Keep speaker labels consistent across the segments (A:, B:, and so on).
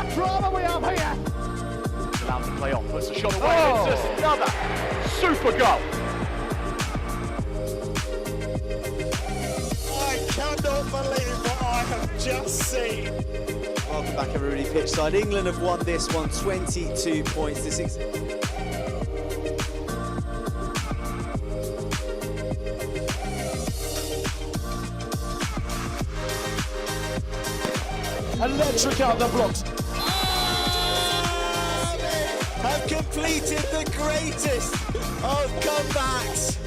A: what drama we have here!
B: Allowed to play on, puts a shot away, and it's just another super goal.
C: I cannot believe what I have just seen.
D: Welcome back, everybody. Pitchside. England have won this one, 22 points to 6.
A: Electric out the blocks.
D: Have completed the greatest of comebacks.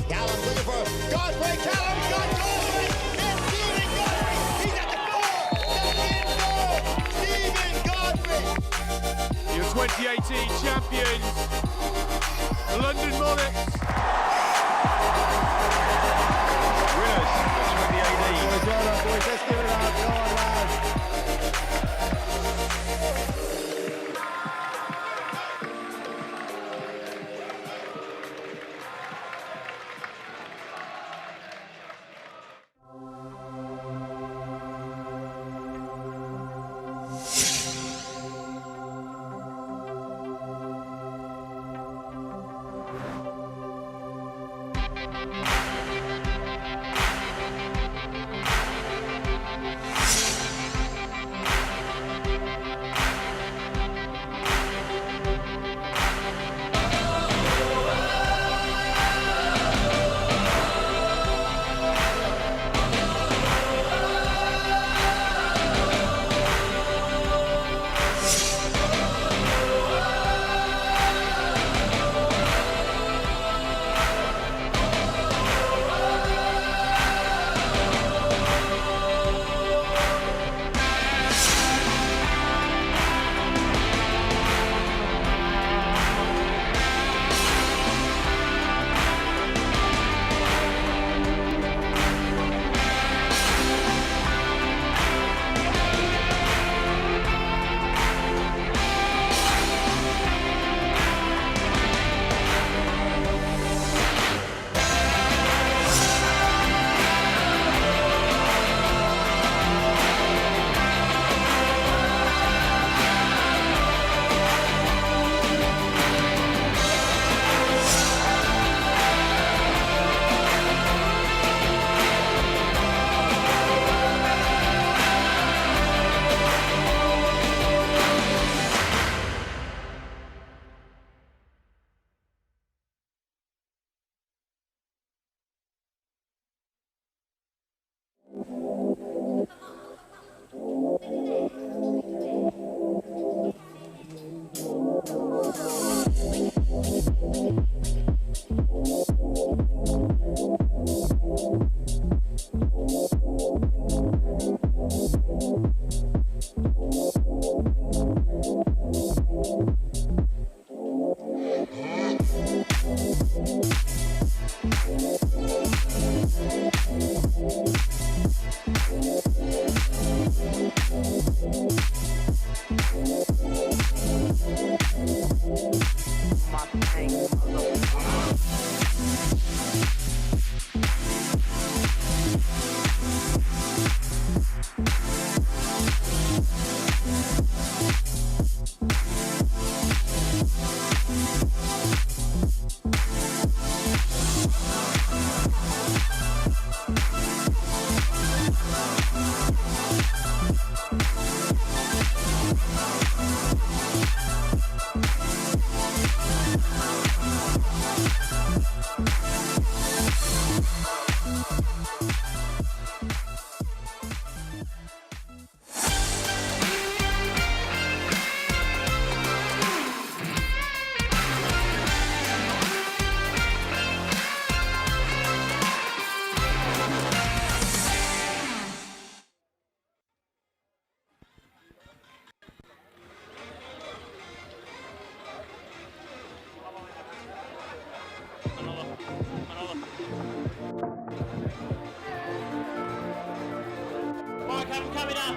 C: Callum looking for Godfrey. Callum got Godfrey. It's Stephen Godfrey. He's at the floor. Stephen Godfrey.
E: Your 2018 champions, the London Monarchs. Winners of 2018.
A: Boys, well done, boys. Let's give it up. Go on, lads.
F: I'm coming up.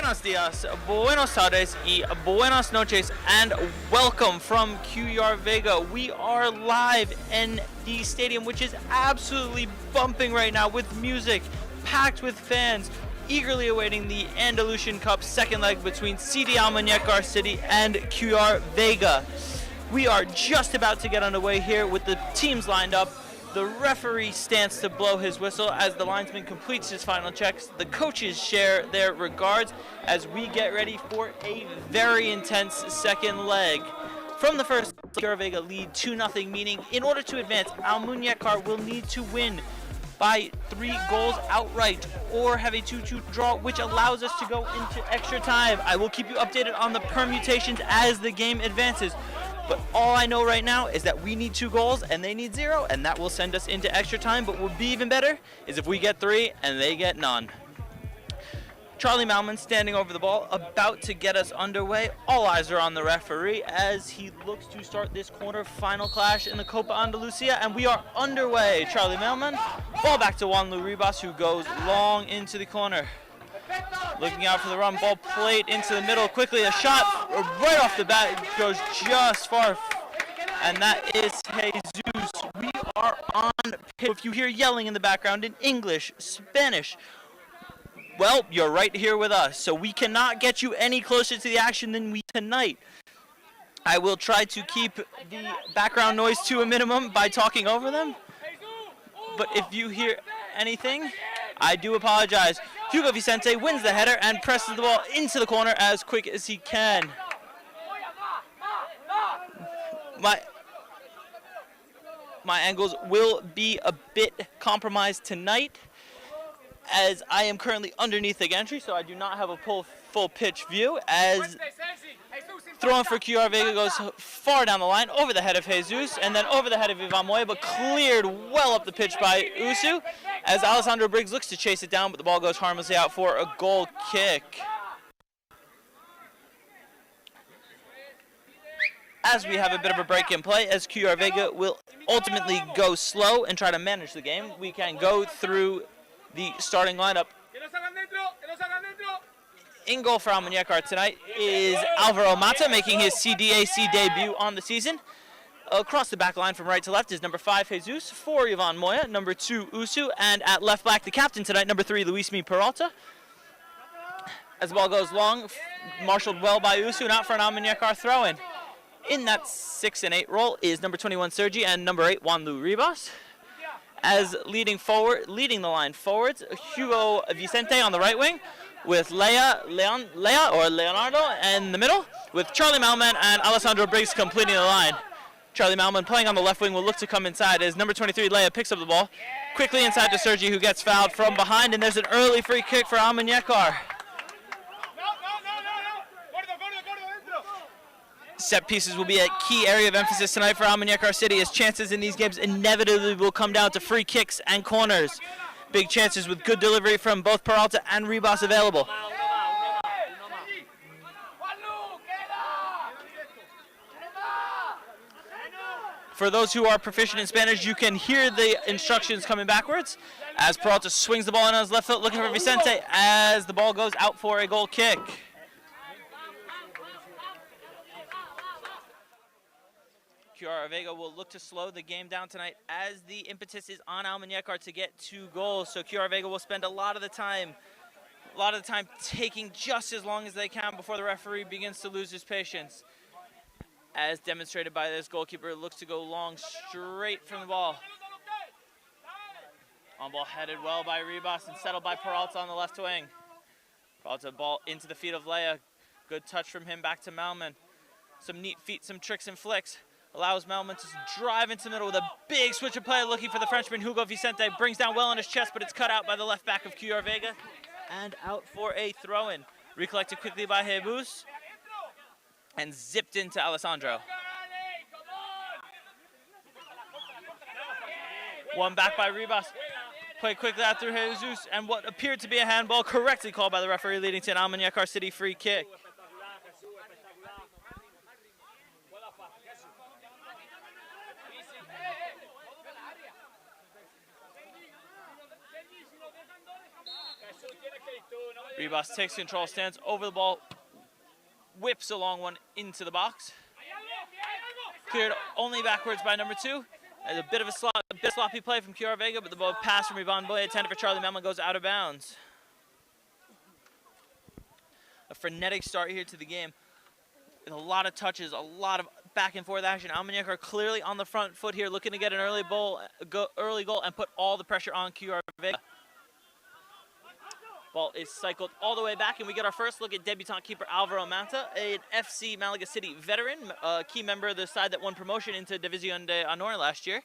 F: Buenos dias, buenos tardes, y buenas noches, and welcome from CULLAR VEGA. We are live in the stadium, which is absolutely bumping right now with music, packed with fans, eagerly awaiting the Andalusian Cup second leg between CD Almuñecar City and CULLAR VEGA. We are just about to get underway here with the teams lined up. The referee stands to blow his whistle as the linesman completes his final checks. The coaches share their regards as we get ready for a very intense second leg. From the first, CULLAR VEGA lead 2-0, meaning in order to advance, Almuñecar will need to win by 3 goals outright or have a 2-2 draw, which allows us to go into extra time. I will keep you updated on the permutations as the game advances. But all I know right now is that we need 2 goals and they need 0, and that will send us into extra time. But what would be even better is if we get 3 and they get none. Charlie Malman standing over the ball, about to get us underway. All eyes are on the referee as he looks to start this quarter-final clash in the Copa Andalucia, and we are underway. Charlie Malman, ball back to Juan Ribas, who goes long into the corner. Looking out for the run, ball played into the middle quickly. A shot right off the bat goes just far, and that is Jesus. We are on pitch. If you hear yelling in the background in English, Spanish, well, you're right here with us. So we cannot get you any closer to the action than we tonight. I will try to keep the background noise to a minimum by talking over them. But if you hear anything, I do apologize. Hugo Vicente wins the header and presses the ball into the corner as quick as he can. My angles will be a bit compromised tonight as I am currently underneath the gantry, so I do not have a full pitch view, as throwing for CULLAR VEGA goes far down the line, over the head of Jesus, and then over the head of Ivan Moya, but cleared well up the pitch by Usu, as Alessandro Briggs looks to chase it down, but the ball goes harmlessly out for a goal kick. As we have a bit of a break in play, as CULLAR VEGA will ultimately go slow and try to manage the game, we can go through the starting lineup. In goal for Almuñecar tonight is Alvaro Mata, making his CDAC debut on the season. Across the back line from right to left is number 5, Jesus, 4, Ivan Moya, number 2, Usu, and at left back, the captain tonight, number 3, Luismi Peralta. As the ball goes long, marshaled well by Usu, not for an Almuñecar throw-in. In that 6 and 8 role is number 21, Sergi, and number 8, Juan Ribas. As leading the line forwards, Hugo Vicente on the right wing, with Leonardo in the middle, with Charlie Malman and Alessandro Briggs completing the line. Charlie Malman playing on the left wing will look to come inside as number 23, Leia, picks up the ball quickly inside to Sergi, who gets fouled from behind, and there's an early free kick for Almuñecar. Set pieces will be a key area of emphasis tonight for Almuñecar City, as chances in these games inevitably will come down to free kicks and corners. Big chances with good delivery from both Peralta and Ribas available. For those who are proficient in Spanish, you can hear the instructions coming backwards as Peralta swings the ball in on his left foot, looking for Vicente as the ball goes out for a goal kick. CULLAR VEGA will look to slow the game down tonight as the impetus is on Almuñecar to get 2 goals. So CULLAR VEGA will spend a lot of the time taking just as long as they can before the referee begins to lose his patience. As demonstrated by this goalkeeper, it looks to go long straight from the ball. On ball headed well by Ribas and settled by Peralta on the left wing. Peralta ball into the feet of Leia. Good touch from him back to Malman. Some neat feet, some tricks and flicks. Allows Malman to drive into the middle with a big switch of play, looking for the Frenchman, Hugo Vicente. Brings down well on his chest, but it's cut out by the left back of CULLAR VEGA. And out for a throw-in. Recollected quickly by Jesus. And zipped into Alessandro. One back by Ribas. Played quickly out through Jesus. And what appeared to be a handball, correctly called by the referee, leading to an Almuñecar City free kick. Ribas takes control, stands over the ball, whips a long one into the box. Cleared only backwards by number 2. There's a bit of a sloppy play from CULLAR VEGA, but the ball pass from Ivan Boye intended for Charlie Melman goes out of bounds. A frenetic start here to the game with a lot of touches, a lot of back and forth action. ALMUNECR are clearly on the front foot here, looking to get an early goal and put all the pressure on CULLAR VEGA. Ball is cycled all the way back, and we get our first look at debutant keeper Alvaro Mata, an FC Malaga City veteran, a key member of the side that won promotion into División de Honor last year,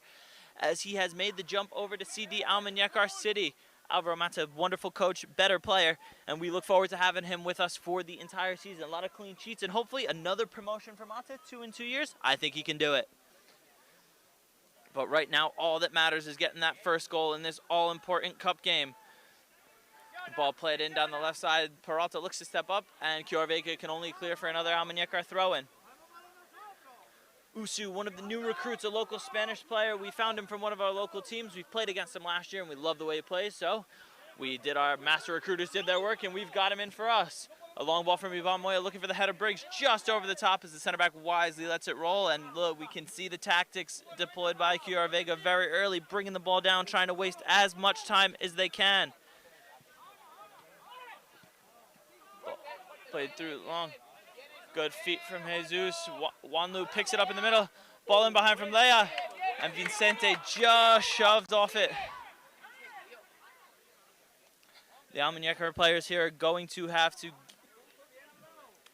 F: as he has made the jump over to CD Almuñecar City. Alvaro Mata, wonderful coach, better player, and we look forward to having him with us for the entire season. A lot of clean sheets, and hopefully another promotion for Mata, 2 in 2 years. I think he can do it. But right now, all that matters is getting that first goal in this all-important cup game. Ball played in down the left side. Peralta looks to step up, and CULLAR VEGA can only clear for another ALMUNECR throw-in. Usu, one of the new recruits, a local Spanish player. We found him from one of our local teams. We played against him last year, and we love the way he plays. So we did, our master recruiters did their work, and we've got him in for us. A long ball from Ivan Moya looking for the header. Briggs just over the top as the center back wisely lets it roll. And look, we can see the tactics deployed by CULLAR VEGA very early, bringing the ball down, trying to waste as much time as they can. Played through long. Good feet from Jesus. Wanlu picks it up in the middle. Ball in behind from Leia. And Vicente just shoved off it. The ALMUNECR players here are going to have to...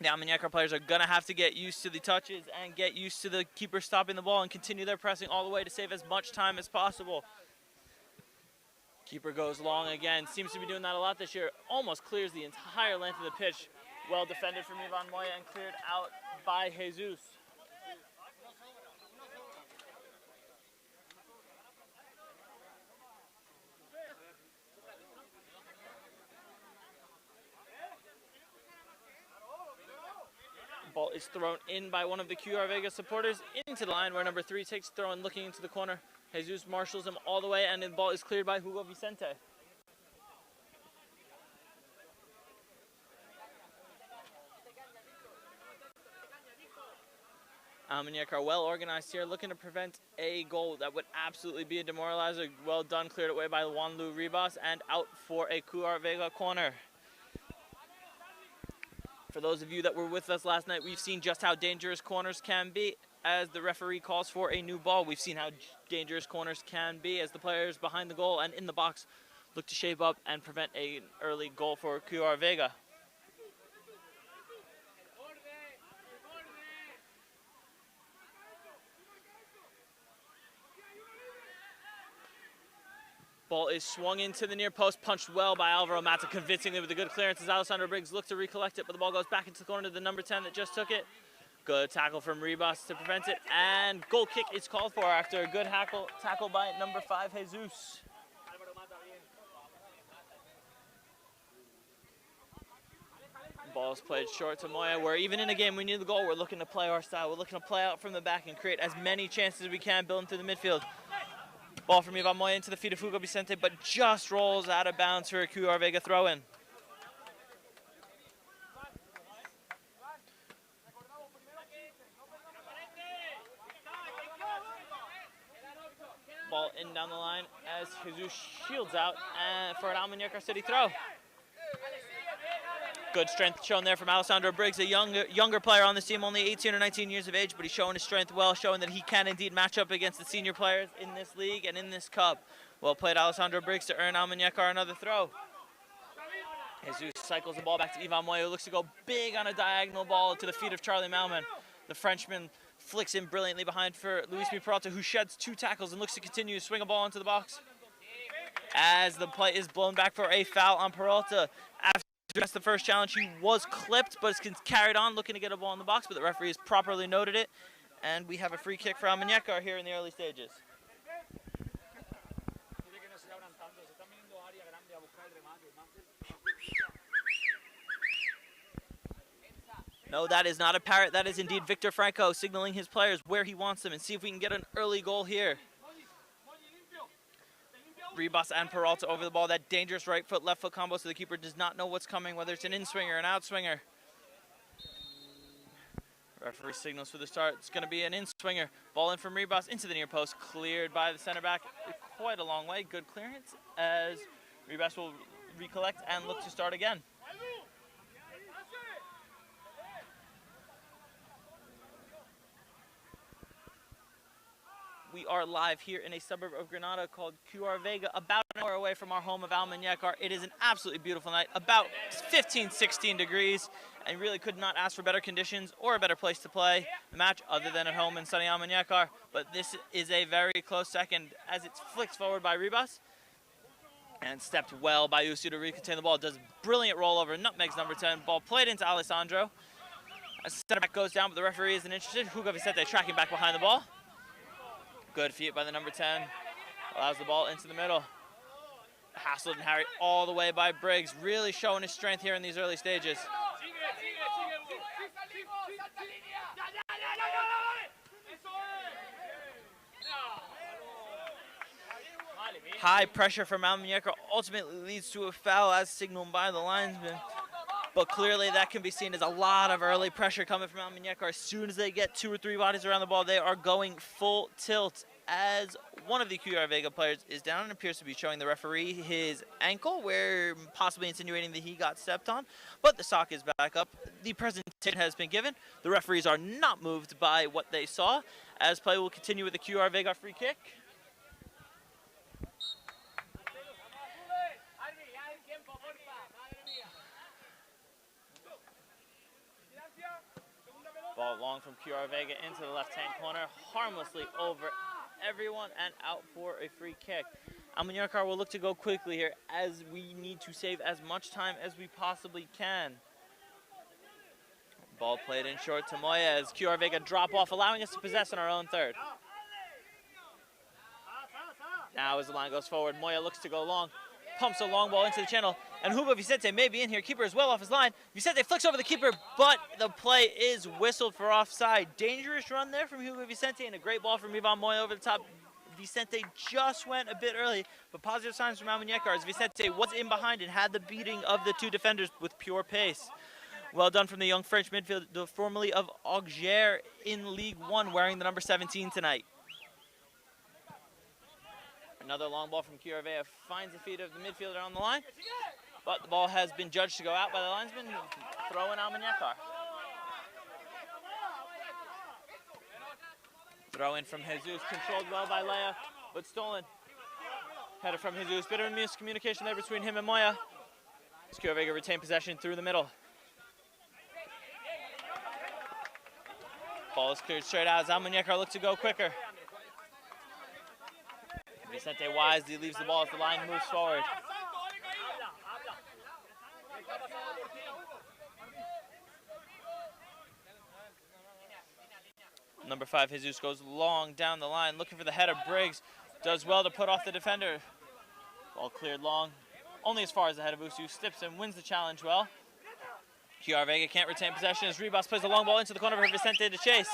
F: The ALMUNECR players are going to have to get used to the touches and get used to the keeper stopping the ball and continue their pressing all the way to save as much time as possible. Keeper goes long again. Seems to be doing that a lot this year. Almost clears the entire length of the pitch. Well defended from Ivan Moya and cleared out by Jesus. Ball is thrown in by one of the CULLAR VEGA supporters into the line where number 3 takes throw and looking into the corner. Jesus marshals him all the way, and the ball is cleared by Hugo Vicente. ALMUNECR are well organized here, looking to prevent a goal that would absolutely be a demoralizer. Well done, cleared away by Juanlu Ribas, and out for a CULLAR VEGA corner. For those of you that were with us last night, we've seen just how dangerous corners can be as the referee calls for a new ball. We've seen how dangerous corners can be as the players behind the goal and in the box look to shape up and prevent an early goal for CULLAR VEGA. Ball is swung into the near post, punched well by Alvaro Mata, convincingly with a good clearance as Alessandro Briggs looks to recollect it, but the ball goes back into the corner to the number 10 that just took it. Good tackle from Ribas to prevent it, and goal kick is called for after a good tackle by number 5, Jesus. Ball is played short to Moya, where even in a game we need the goal, we're looking to play our style. We're looking to play out from the back and create as many chances as we can, building through the midfield. Ball from Ivan Moya into the feet of Hugo Vicente, but just rolls out of bounds for a CULLAR VEGA throw-in. Ball in down the line as Jesus shields out for an ALMUNECR City throw. Good strength shown there from Alessandro Briggs, a younger player on this team, only 18 or 19 years of age, but he's showing his strength well, showing that he can indeed match up against the senior players in this league and in this cup. Well played, Alessandro Briggs, to earn ALMUNECR another throw. Jesus cycles the ball back to Ivan Moya, who looks to go big on a diagonal ball to the feet of Charlie Melman. The Frenchman flicks in brilliantly behind for Luis Peralta, who sheds 2 tackles and looks to continue to swing a ball into the box. As the play is blown back for a foul on Peralta. After the first challenge, he was clipped, but it's carried on, looking to get a ball in the box, but the referee has properly noted it, and we have a free kick for ALMUNECR here in the early stages. No, that is not a parrot. That is indeed Victor Franco signaling his players where he wants them, and see if we can get an early goal here. Ribas and Peralta over the ball. That dangerous right foot, left foot combo, so the keeper does not know what's coming, whether it's an in-swinger or an out-swinger. Referee signals for the start. It's going to be an in-swinger. Ball in from Ribas into the near post, cleared by the center back. Quite a long way. Good clearance as Ribas will recollect and look to start again. We are live here in a suburb of Granada called CULLAR Vega, about an hour away from our home of ALMUNECR. It is an absolutely beautiful night, about 15, 16 degrees, and really could not ask for better conditions or a better place to play the match other than at home in sunny ALMUNECR. But this is a very close second as it's flicked forward by Ribas and stepped well by Usu to recontain the ball. Does brilliant rollover, nutmegs number 10. Ball played into Alessandro. As center back goes down, but the referee isn't interested. Hugo Vicente tracking back behind the ball. Good feet by the number 10. Allows the ball into the middle. Hassled and harried all the way by Briggs. Really showing his strength here in these early stages. High pressure from ALMUNECR ultimately leads to a foul as signaled by the linesman. But clearly that can be seen as a lot of early pressure coming from ALMUNECR. As soon as they get 2 or 3 bodies around the ball, they are going full tilt as one of the CULLAR Vega players is down and appears to be showing the referee his ankle, where possibly insinuating that he got stepped on. But the sock is back up. The presentation has been given. The referees are not moved by what they saw, as play will continue with the CULLAR Vega free kick. Ball long from CULLAR Vega into the left-hand corner, harmlessly over everyone and out for a free kick. ALMUNECR will look to go quickly here as we need to save as much time as we possibly can. Ball played in short to Moya as CULLAR Vega drop off, allowing us to possess in our own third. Now as the line goes forward, Moya looks to go long, pumps a long ball into the channel, and Hugo Vicente may be in here. Keeper is well off his line. Vicente flicks over the keeper, but the play is whistled for offside. Dangerous run there from Hugo Vicente, and a great ball from Ivan Moya over the top. Vicente just went a bit early, but positive signs from ALMUNECR as Vicente was in behind and had the beating of the 2 defenders with pure pace. Well done from the young French midfielder, formerly of Auxerre in League 1, wearing the number 17 tonight. Another long ball from CULLAR Vega finds the feet of the midfielder on the line, but the ball has been judged to go out by the linesman. Throw in ALMUNECR. Throw in from Jesus, controlled well by Leia, but stolen. Header from Jesus, bit of miscommunication there between him and Moya. CULLAR Vega retained possession through the middle. Ball is cleared straight out as ALMUNECR look to go quicker. Vicente wisely leaves the ball as the line moves forward. Number 5, Jesus, goes long down the line, looking for the header. Briggs does well to put off the defender. Ball cleared long, only as far as the head of Usu. Steps and wins the challenge well. CULLAR Vega can't retain possession as Ribas plays a long ball into the corner for Vicente to chase.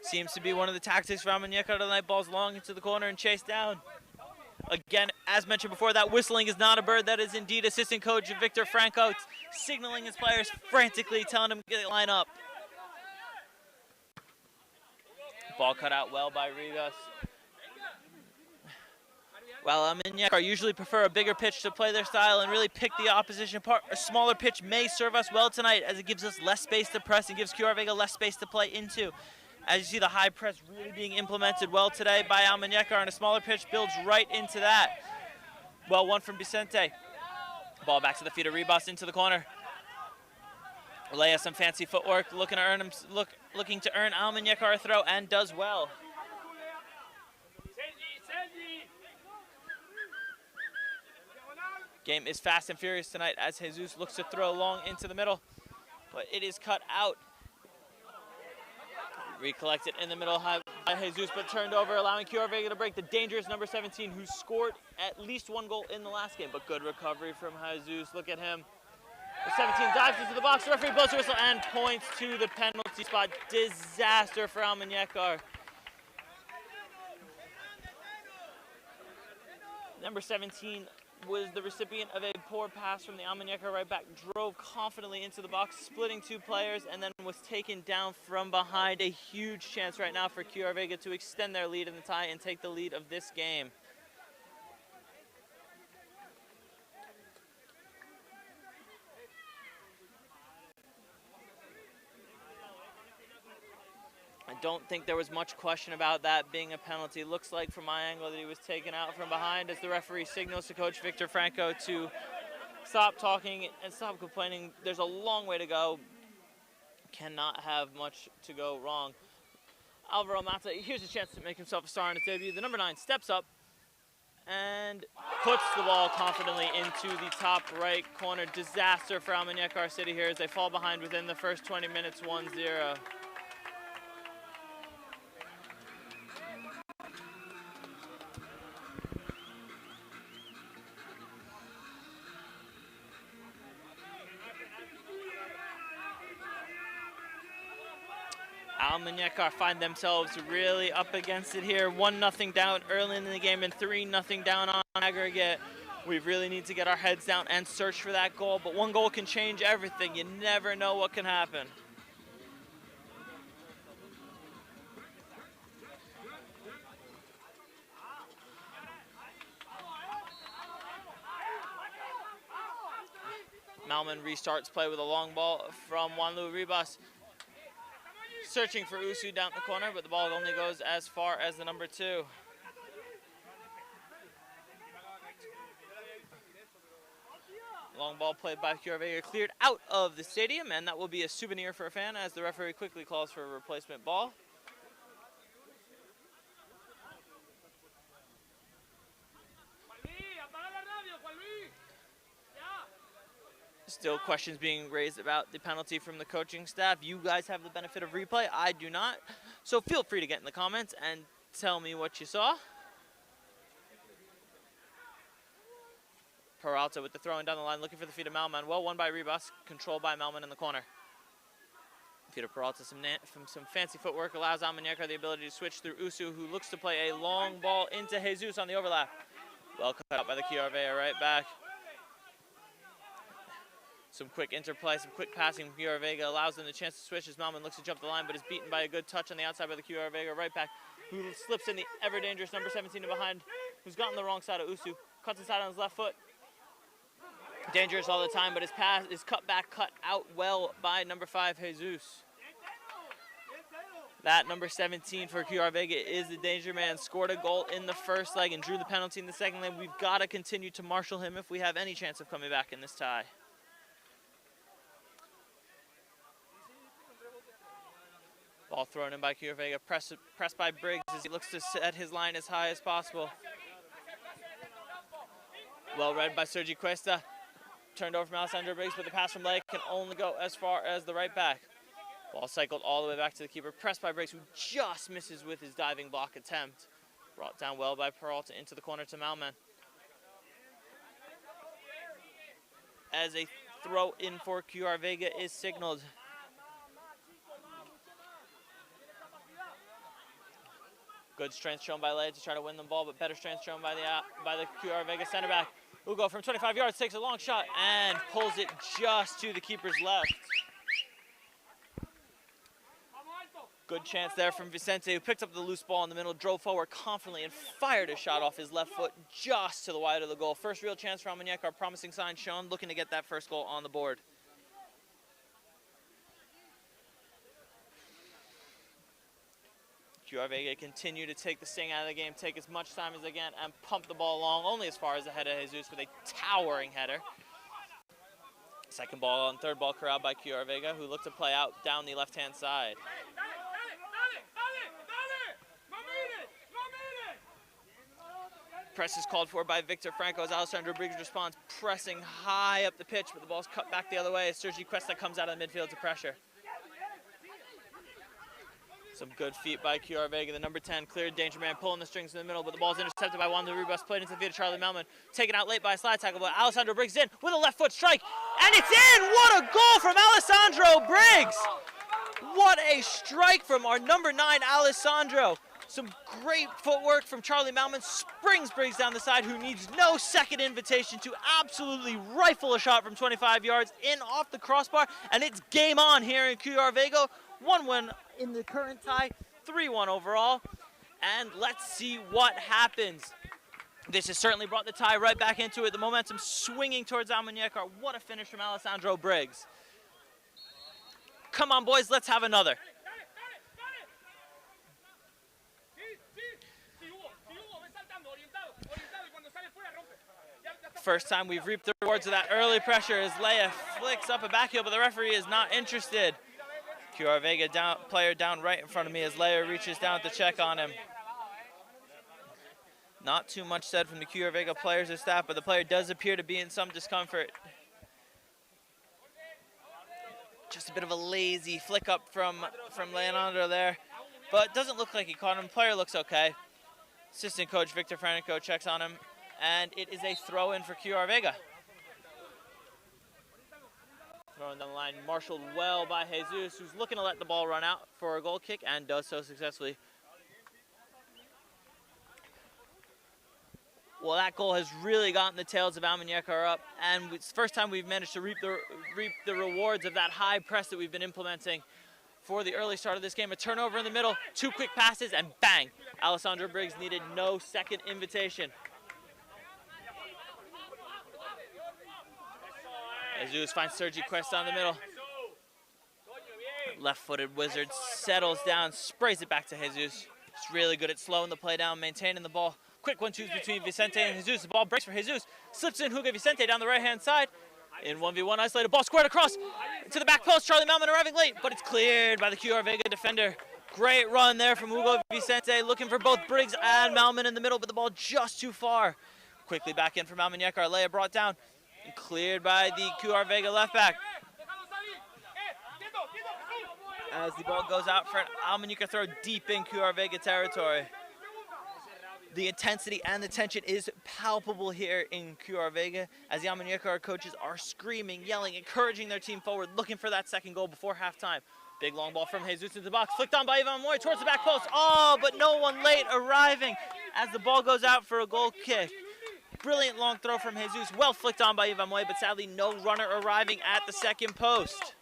F: Seems to be one of the tactics for ALMUNECR tonight. Balls long into the corner and chase down. Again, as mentioned before, that whistling is not a bird. That is indeed assistant coach Victor Franco signaling his players frantically, telling them to line up. Ball cut out well by Ribas. While ALMUNECR usually prefer a bigger pitch to play their style and really pick the opposition apart, a smaller pitch may serve us well tonight as it gives us less space to press and gives CULLAR Vega less space to play into. As you see, the high press really being implemented well today by ALMUNECR, and a smaller pitch builds right into that. Well, one from Vicente. Ball back to the feet of Ribas into the corner. Leia some fancy footwork, looking to earn ALMUNECR a throw, and does well. Game is fast and furious tonight as Jesus looks to throw long into the middle, but it is cut out. Recollected in the middle by Jesus, but turned over, allowing CULLAR Vega to break the dangerous number 17, who scored at least 1 goal in the last game. But good recovery from Jesus. Look at him. The 17 dives into the box. The referee blows the whistle and points to the penalty spot. Disaster for ALMUNECR. Number 17 was the recipient of a poor pass from the Almunecar right back, drove confidently into the box, splitting two players, and then was taken down from behind. A huge chance right now for CULLAR VEGA to extend their lead in the tie and take the lead of this game. I don't think there was much question about that being a penalty. Looks like from my angle that he was taken out from behind as the referee signals to Coach Victor Franco to stop talking and stop complaining. There's a long way to go. Cannot have much to go wrong. Alvaro Mata, here's a chance to make himself a star on his debut. The number 9 steps up and puts the ball confidently into the top right corner. Disaster for Almuñecar City here as they fall behind within the first 20 minutes, 1-0. Almuñecar find themselves really up against it here. 1-0 down early in the game and 3-0 down on aggregate. We really need to get our heads down and search for that goal, but one goal can change everything. You never know what can happen. Malman restarts play with a long ball from Juanlu Ribas. Searching for Usu down the corner, but the ball only goes as far as the number 2. Long ball played by CULLAR VEGA, cleared out of the stadium, and that will be a souvenir for a fan as the referee quickly calls for a replacement ball. Still questions being raised about the penalty from the coaching staff. You guys have the benefit of replay. I do not. So feel free to get in the comments and tell me what you saw. Peralta with the throwing down the line, looking for the feet of Malman. Well won by Ribas, controlled by Malman in the corner. Feet of Peralta, some fancy footwork allows Almuñecar the ability to switch through Usu, who looks to play a long ball into Jesus on the overlap. Well cut out by the CULLAR VEGA right back. Some quick interplay, some quick passing from CULLAR VEGA allows them the chance to switch as Malman looks to jump the line, but is beaten by a good touch on the outside by the CULLAR VEGA right back, who slips in the ever-dangerous number 17 to behind, who's gotten the wrong side of Usu, cuts inside on his left foot. Dangerous all the time, but his pass is cut back, cut out well by number 5, Jesus. That number 17 for CULLAR VEGA is the danger man. Scored a goal in the first leg and drew the penalty in the second leg. We've got to continue to marshal him if we have any chance of coming back in this tie. Ball thrown in by CULLAR VEGA, pressed by Briggs as he looks to set his line as high as possible. Well read by Sergi Cuesta. Turned over from Alessandro Briggs, but the pass from Lake can only go as far as the right back. Ball cycled all the way back to the keeper, pressed by Briggs, who just misses with his diving block attempt. Brought down well by Peralta into the corner to Malman. As a throw in for CULLAR VEGA is signaled. Good strength shown by Lay to try to win the ball, but better strength shown by the CULLAR VEGA center back. Ugo from 25 yards takes a long shot and pulls it just to the keeper's left. Good chance there from Vicente, who picked up the loose ball in the middle, drove forward confidently and fired a shot off his left foot just to the wide of the goal. First real chance for Almuñecar, promising signs shown, looking to get that first goal on the board. CULLAR VEGA continue to take the sting out of the game, take as much time as they can, and pump the ball along, only as far as the head of Jesus with a towering header. Second ball and third ball corralled by CULLAR VEGA, who look to play out down the left-hand side. Press is called for by Victor Franco as Alessandro Briggs responds, pressing high up the pitch, but the ball's cut back the other way as Sergi Cuesta comes out of the midfield to pressure. Some good feet by CULLAR VEGA. The number 10 cleared danger man, pulling the strings in the middle, but the ball's intercepted by Juan Ribas, played into the feet of Charlie Malman. Taken out late by a slide tackle, but Alessandro Briggs in with a left foot strike, and it's in! What a goal from Alessandro Briggs! What a strike from our number 9, Alessandro. Some great footwork from Charlie Malman, springs Briggs down the side, who needs no second invitation to absolutely rifle a shot from 25 yards in off the crossbar, and it's game on here in CULLAR VEGA. 1-1 in the current tie, 3-1 overall, and let's see what happens. This has certainly brought the tie right back into it. The momentum swinging towards ALMUNECR. What a finish from Alessandro Briggs. Come on, boys, let's have another. First time we've reaped the rewards of that early pressure as Leia flicks up a back heel, but the referee is not interested. CULLAR VEGA player down right in front of me as Leia reaches down to check on him. Not too much said from the CULLAR VEGA players or staff, but the player does appear to be in some discomfort. Just a bit of a lazy flick up from Leonardo there, but doesn't look like he caught him. Player looks okay. Assistant coach Victor Franco checks on him, and it is a throw in for CULLAR VEGA. Throwing down the line, marshaled well by Jesus, who's looking to let the ball run out for a goal kick and does so successfully. Well, that goal has really gotten the tails of ALMUNECR up, and it's the first time we've managed to reap the rewards of that high press that we've been implementing for the early start of this game. A turnover in the middle, 2 quick passes, and bang! Alessandro Briggs needed no second invitation. Jesus finds Sergi Quest down the middle. Left-footed wizard settles down, sprays it back to Jesus. He's really good at slowing the play down, maintaining the ball. Quick 1-2s between Vicente and Jesus. The ball breaks for Jesus. Slips in Hugo Vicente down the right-hand side. In 1v1, isolated ball squared across to the back post. Charlie Malman arriving late, but it's cleared by the CULLAR VEGA defender. Great run there from Hugo Vicente, looking for both Briggs and Malman in the middle, but the ball just too far. Quickly back in for ALMUNECR. Leia brought down and cleared by the CULLAR VEGA left back. As the ball goes out for an ALMUNECR throw deep in CULLAR VEGA territory. The intensity and the tension is palpable here in CULLAR VEGA as the ALMUNECR coaches are screaming, yelling, encouraging their team forward, looking for that second goal before halftime. Big long ball from Jesus into the box, flicked on by Ivan Moy towards the back post. Oh, but no one late arriving as the ball goes out for a goal kick. Brilliant long throw from Jesus, well flicked on by Ivan Moy, but sadly no runner arriving at the second post.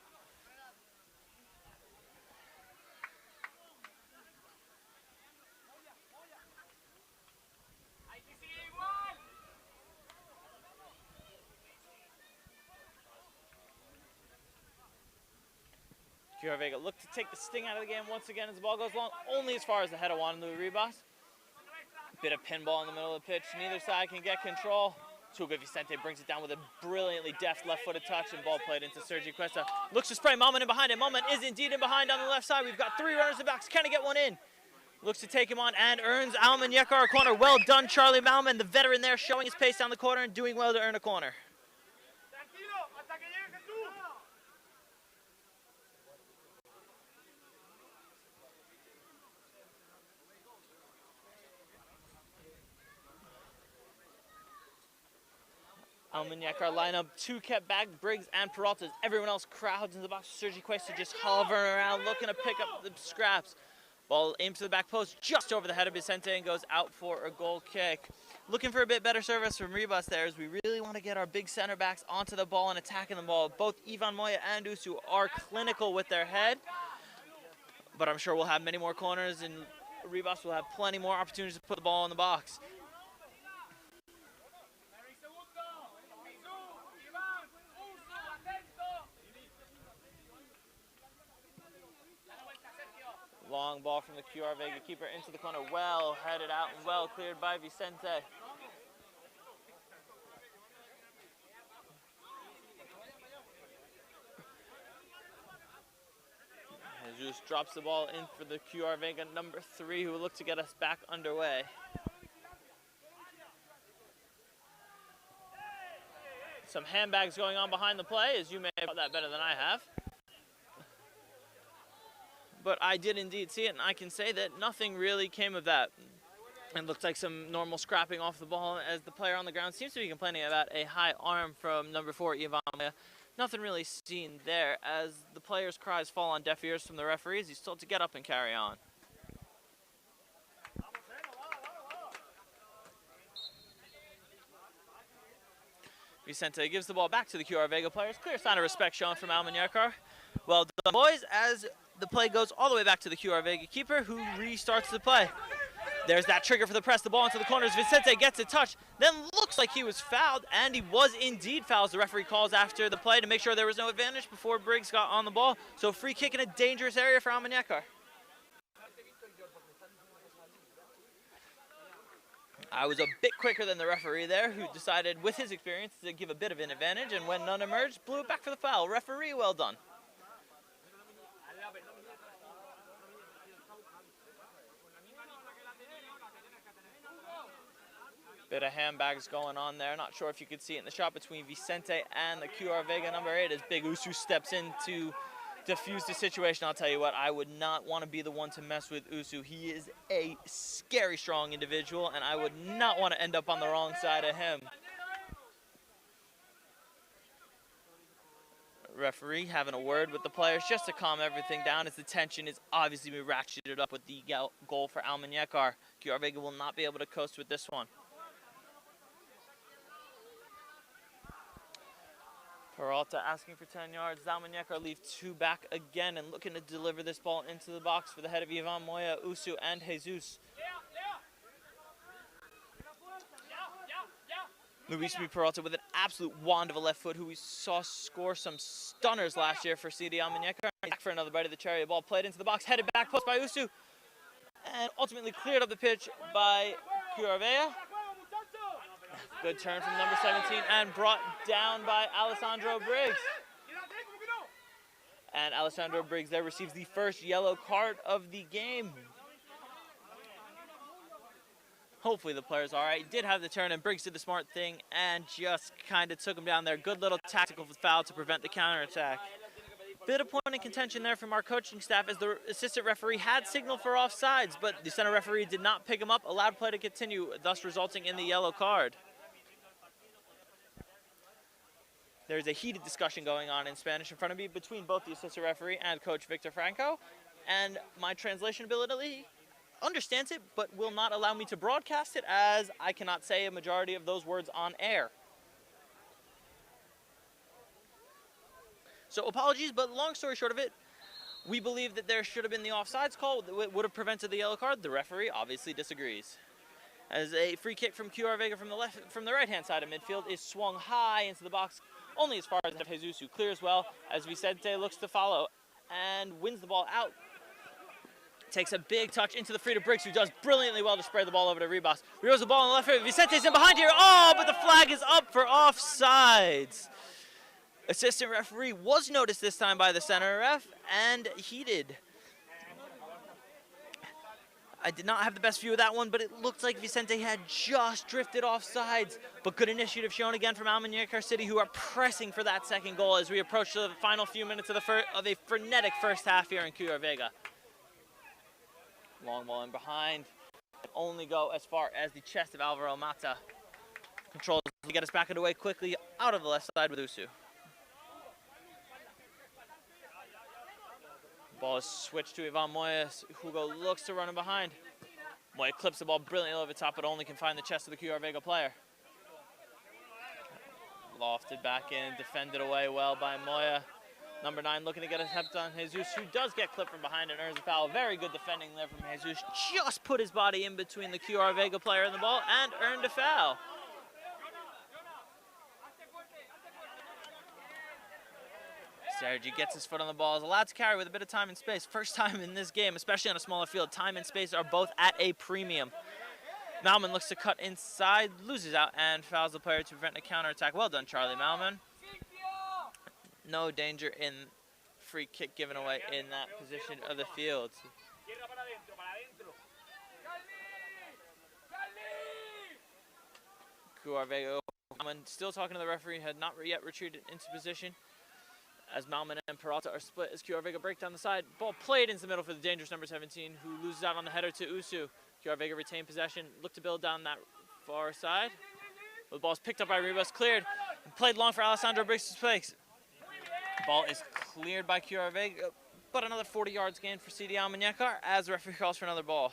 F: CULLAR VEGA look to take the sting out of the game once again as the ball goes long, only as far as the head of Juan Louis Ribas. Bit of pinball in the middle of the pitch. Neither side can get control. Hugo Vicente brings it down with a brilliantly deft left-footed touch and ball played into Sergi Cuesta. Looks to spray Malman in behind him. Malman is indeed in behind on the left side. We've got 3 runners in the box. Can he get one in? Looks to take him on and earns ALMUNECR a corner. Well done, Charlie Malman, the veteran there, showing his pace down the corner and doing well to earn a corner. ALMUNECR lineup, 2 kept back, Briggs and Peralta. Everyone else crowds in the box. Sergi Cuesta just hovering around, looking to pick up the scraps. Ball aims to the back post, just over the head of Vicente and goes out for a goal kick. Looking for a bit better service from Ribas there as we really want to get our big center backs onto the ball and attacking the ball. Both Ivan Moya and Usu are clinical with their head, but I'm sure we'll have many more corners and Ribas will have plenty more opportunities to put the ball in the box. Long ball from the CULLAR VEGA keeper into the corner, well headed out and well cleared by Vicente. Jesus drops the ball in for the CULLAR VEGA number 3, who will look to get us back underway. Some handbags going on behind the play, as you may have caught that better than I have. But I did indeed see it, and I can say that nothing really came of that. It looked like some normal scrapping off the ball as the player on the ground seems to be complaining about a high arm from number 4, Ivan Moya. Nothing really seen there as the player's cries fall on deaf ears from the referees. He's told to get up and carry on. Vicente gives the ball back to the CULLAR VEGA players. Clear sign of respect shown from Almuñecar. Well done, boys, as the play goes all the way back to the CULLAR VEGA keeper, who restarts the play. There's that trigger for the press. The ball into the corners. Vicente gets a touch, then looks like he was fouled, and he was indeed fouled. The referee calls after the play to make sure there was no advantage before Briggs got on the ball. So free kick in a dangerous area for Almuñecar. I was a bit quicker than the referee there, who decided with his experience to give a bit of an advantage, and when none emerged, blew it back for the foul. Referee, well done. Bit of handbags going on there. Not sure if you could see it in the shot between Vicente and the CULLAR VEGA number 8 as Big Usu steps in to diffuse the situation. I'll tell you what, I would not want to be the one to mess with Usu. He is a scary strong individual, and I would not want to end up on the wrong side of him. Referee having a word with the players just to calm everything down, as the tension is obviously being ratcheted up with the goal for Almuñecar. CULLAR VEGA will not be able to coast with this one. Peralta asking for 10 yards. Almuñecar leave 2 back again and looking to deliver this ball into the box for the head of Ivan Moya, Usu, and Jesus. Luis Peralta with an absolute wand of a left foot, who we saw score some stunners last year for CD Almuñecar. Back for another bite of the cherry. The ball played into the box, headed back post by Usu, and ultimately cleared up the pitch by CULLAR VEGA. Good turn from number 17 and brought down by Alessandro Briggs. And Alessandro Briggs there receives the first yellow card of the game. Hopefully the player's all right. Did have the turn, and Briggs did the smart thing and just kind of took him down there. Good little tactical foul to prevent the counterattack. Bit of point of contention there from our coaching staff, as the assistant referee had signaled for offsides, but the center referee did not pick him up, allowed play to continue, thus resulting in the yellow card. There's a heated discussion going on in Spanish in front of me between both the assistant referee and Coach Victor Franco, and my translation ability understands it but will not allow me to broadcast it, as I cannot say a majority of those words on air. So apologies, but long story short of it, we believe that there should have been the offsides call that would have prevented the yellow card. The referee obviously disagrees, as a free kick from CULLAR VEGA from the right-hand side of midfield is swung high into the box, only as far as Jesus, who clears well, as Vicente looks to follow and wins the ball out. Takes a big touch into the feet of Briggs, who does brilliantly well to spray the ball over to Ribas. Reels the ball on the left foot. Vicente's in behind here. Oh, but the flag is up for offsides. Assistant referee was noticed this time by the center ref and heated. I did not have the best view of that one, but it looked like Vicente had just drifted off sides. But good initiative shown again from Almuñecar City, who are pressing for that second goal as we approach the final few minutes of a frenetic first half here in CULLAR VEGA. Long ball in behind. Only go as far as the chest of Alvaro Mata. Controls to get us back away quickly out of the left side with Usu. Ball is switched to Ivan Moya. Hugo looks to run him behind. Moya clips the ball brilliantly over the top, but only can find the chest of the CULLAR VEGA player. Lofted back in, defended away well by Moya. Number 9 looking to get a attempt on Jesus, who does get clipped from behind and earns a foul. Very good defending there from Jesus. Just put his body in between the CULLAR VEGA player and the ball and earned a foul. Sergi gets his foot on the ball, is allowed to carry with a bit of time and space. First time in this game, especially on a smaller field, time and space are both at a premium. Malman looks to cut inside, loses out, and fouls the player to prevent a counterattack. Well done, Charlie Malman. No danger in free kick given away in that position of the field. CULLAR VEGA still talking to the referee, had not yet retreated into position, as Malman and Peralta are split as CULLAR VEGA break down the side. Ball played into the middle for the dangerous number 17, who loses out on the header to Usu. CULLAR VEGA retained possession, look to build down that far side. The ball's picked up by Ribas, cleared, and played long for Alessandro Briggs' place. Ball is cleared by CULLAR VEGA, but another 40 yards gained for CD Almuñecar as the referee calls for another ball.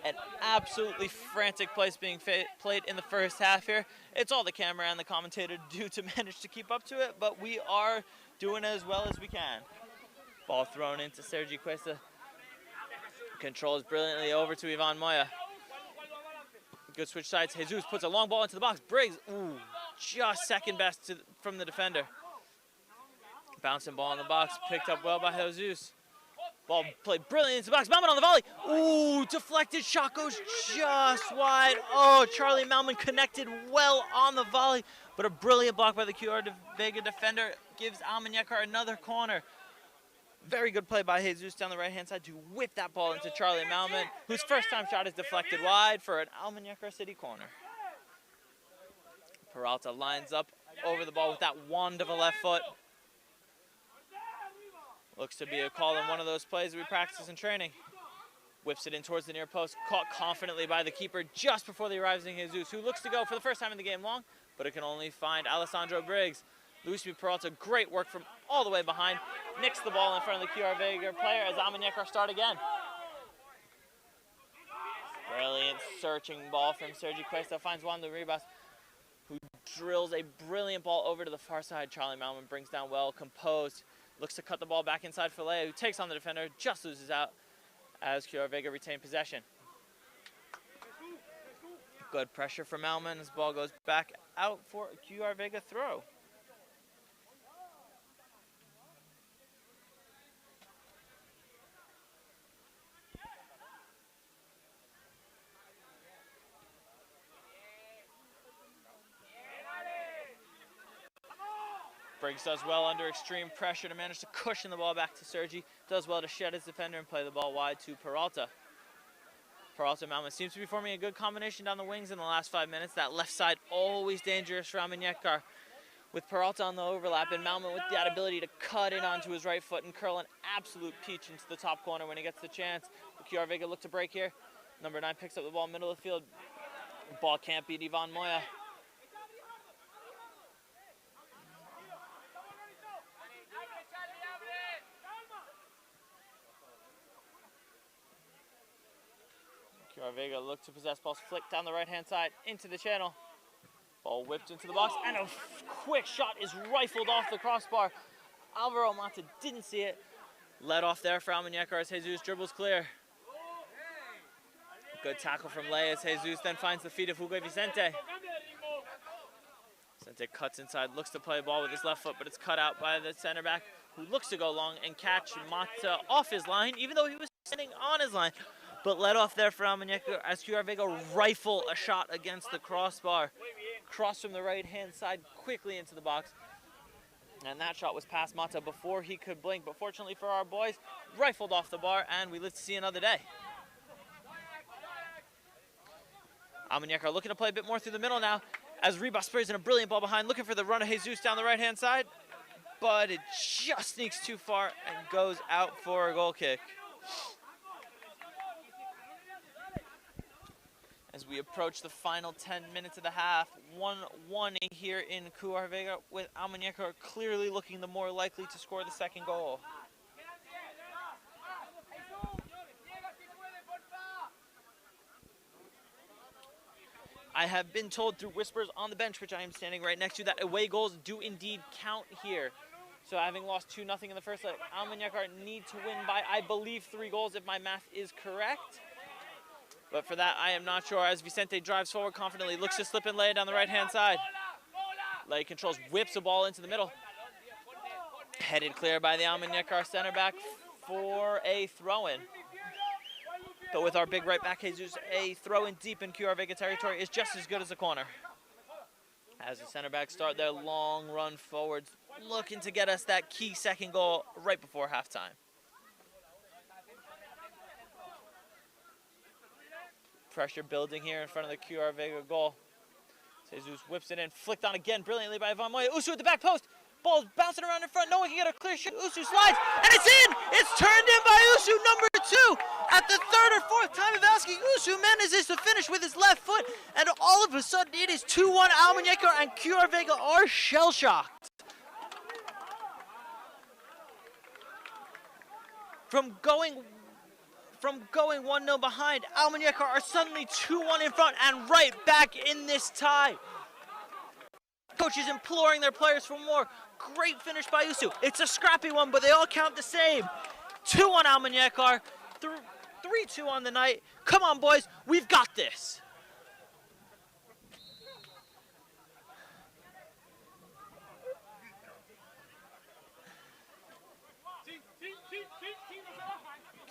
F: An absolutely frantic plays being played in the first half here. It's all the camera and the commentator do to manage to keep up to it, but we are doing as well as we can. Ball thrown into Sergi Cuesta. Controls brilliantly over to Ivan Moya. Good switch sides. Jesus puts a long ball into the box. Briggs, ooh, just second best from the defender. Bouncing ball in the box, picked up well by Jesus. Ball played brilliantly into the box. Malman on the volley. Ooh, deflected shot goes just wide. Oh, Charlie Malman connected well on the volley, but a brilliant block by the CULLAR Vega defender gives Almuñecar another corner. Very good play by Jesus down the right-hand side to whip that ball into Charlie Malman, whose first-time shot is deflected wide for an Almuñecar City corner. Peralta lines up over the ball with that wand of a left foot. Looks to be a call in one of those plays that we practice in training. Whips it in towards the near post, caught confidently by the keeper just before the arriving Jesus, who looks to go for the first time in the game long, but it can only find Alessandro Briggs. Luis Peralta, great work from all the way behind. Nicks the ball in front of the CULLAR Vega player as Almuñecar start again. Brilliant searching ball from Sergi Cuesta. Finds Juan de Ribas, who drills a brilliant ball over to the far side. Charlie Malman brings down well, composed. Looks to cut the ball back inside for Lea, who takes on the defender, just loses out as CULLAR Vega retain possession. Good pressure from Malman as the ball goes back out for a CULLAR Vega throw. Briggs does well under extreme pressure to manage to cushion the ball back to Sergi. Does well to shed his defender and play the ball wide to Peralta. Peralta Malman seems to be forming a good combination down the wings in the last 5 minutes. That left side always dangerous for Almuñecar. With Peralta on the overlap and Malman with that ability to cut in onto his right foot and curl an absolute peach into the top corner when he gets the chance. CULLAR Vega look to break here. Number 9 picks up the ball middle of the field. The ball can't beat Ivan Moya. CULLAR Vega looked to possess balls, flicked down the right-hand side into the channel. Ball whipped into the box, and a quick shot is rifled off the crossbar. Alvaro Mata didn't see it. Let off there for Almuñecar as Jesus dribbles clear. Good tackle from Lea as Jesus then finds the feet of Hugo Vicente. Vicente cuts inside, looks to play a ball with his left foot, but it's cut out by the center back, who looks to go long and catch Mata off his line, even though he was sitting on his line. But let off there for Almuñecar as CULLAR Vega rifle a shot against the crossbar. Cross from the right-hand side quickly into the box. And that shot was past Mata before he could blink. But fortunately for our boys, rifled off the bar, and we live to see another day. Almuñecar looking to play a bit more through the middle now as Ribas sprays in a brilliant ball behind, looking for the run of Jesus down the right-hand side. But it just sneaks too far and goes out for a goal kick. As we approach the final 10 minutes of the half, 1-1 here in CULLAR Vega, with Almuñecar clearly looking the more likely to score the second goal. I have been told through whispers on the bench, which I am standing right next to, that away goals do indeed count here. So having lost 2-0 in the first leg, Almuñecar need to win by, I believe, 3 goals if my math is correct. But for that, I am not sure, as Vicente drives forward confidently, looks to slip and lay it down the right-hand side. Lea controls, whips the ball into the middle. Headed clear by the Almuñecar center back for a throw-in. But with our big right back, Jesus, a throw-in deep in CULLAR Vega territory is just as good as a corner. As the center backs start their long run forwards, looking to get us that key second goal right before halftime. Pressure building here in front of the CULLAR Vega goal. Jesus whips it in, flicked on again brilliantly by Ivan Moya. Usu at the back post. Ball's bouncing around in front. No one can get a clear shot. Usu slides, and it's in! It's turned in by Usu, number 2. At the 3rd or 4th time of asking, Usu manages to finish with his left foot, and all of a sudden it is 2-1 Almuñecar, and CULLAR Vega are shell-shocked. From going from going 1-0 behind. ALMUNECR are suddenly 2-1 in front and right back in this tie. Coaches imploring their players for more. Great finish by Usu. It's a scrappy one, but they all count the same. 2-1 ALMUNECR, 3-2 on the night. Come on, boys, we've got this.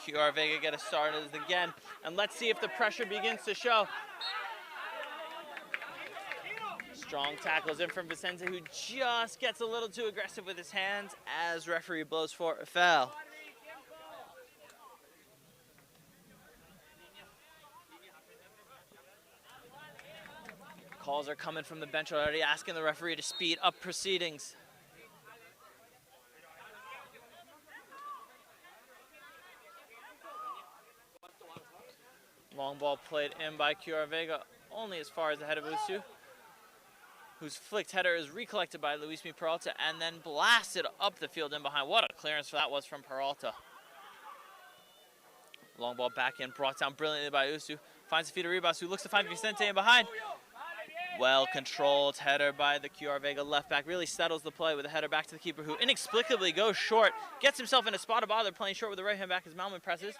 F: CULLAR Vega get us started again, and let's see if the pressure begins to show. Strong tackles in from Vicente, who just gets a little too aggressive with his hands as referee blows for a foul. Calls are coming from the bench already, asking the referee to speed up proceedings. Long ball played in by CULLAR Vega, only as far as the head of Usu, whose flicked header is recollected by Luismi Peralta and then blasted up the field in behind. What a clearance that was from Peralta. Long ball back in, brought down brilliantly by Usu. Finds the feet of Ribas, who looks to find Vicente in behind. Well-controlled header by the CULLAR Vega left back. Really settles the play with a header back to the keeper, who inexplicably goes short. Gets himself in a spot of bother, playing short with the right hand back as Malman presses.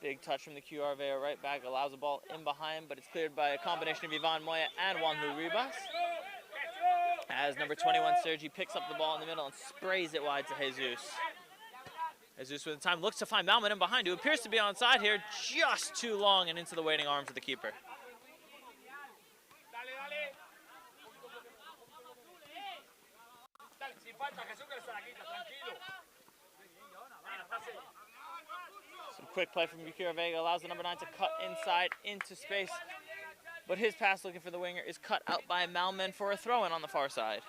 F: Big touch from the CULLAR Vega right back, allows the ball in behind, but it's cleared by a combination of Ivan Moya and Juanlu Ribas. As number 21, Sergi, picks up the ball in the middle and sprays it wide to Jesus. Jesus with the time looks to find Malman in behind, who appears to be onside here, just too long and into the waiting arms of the keeper. Some quick play from CULLAR Vega allows the number 9 to cut inside into space, but his pass looking for the winger is cut out by Malman for a throw-in on the far side.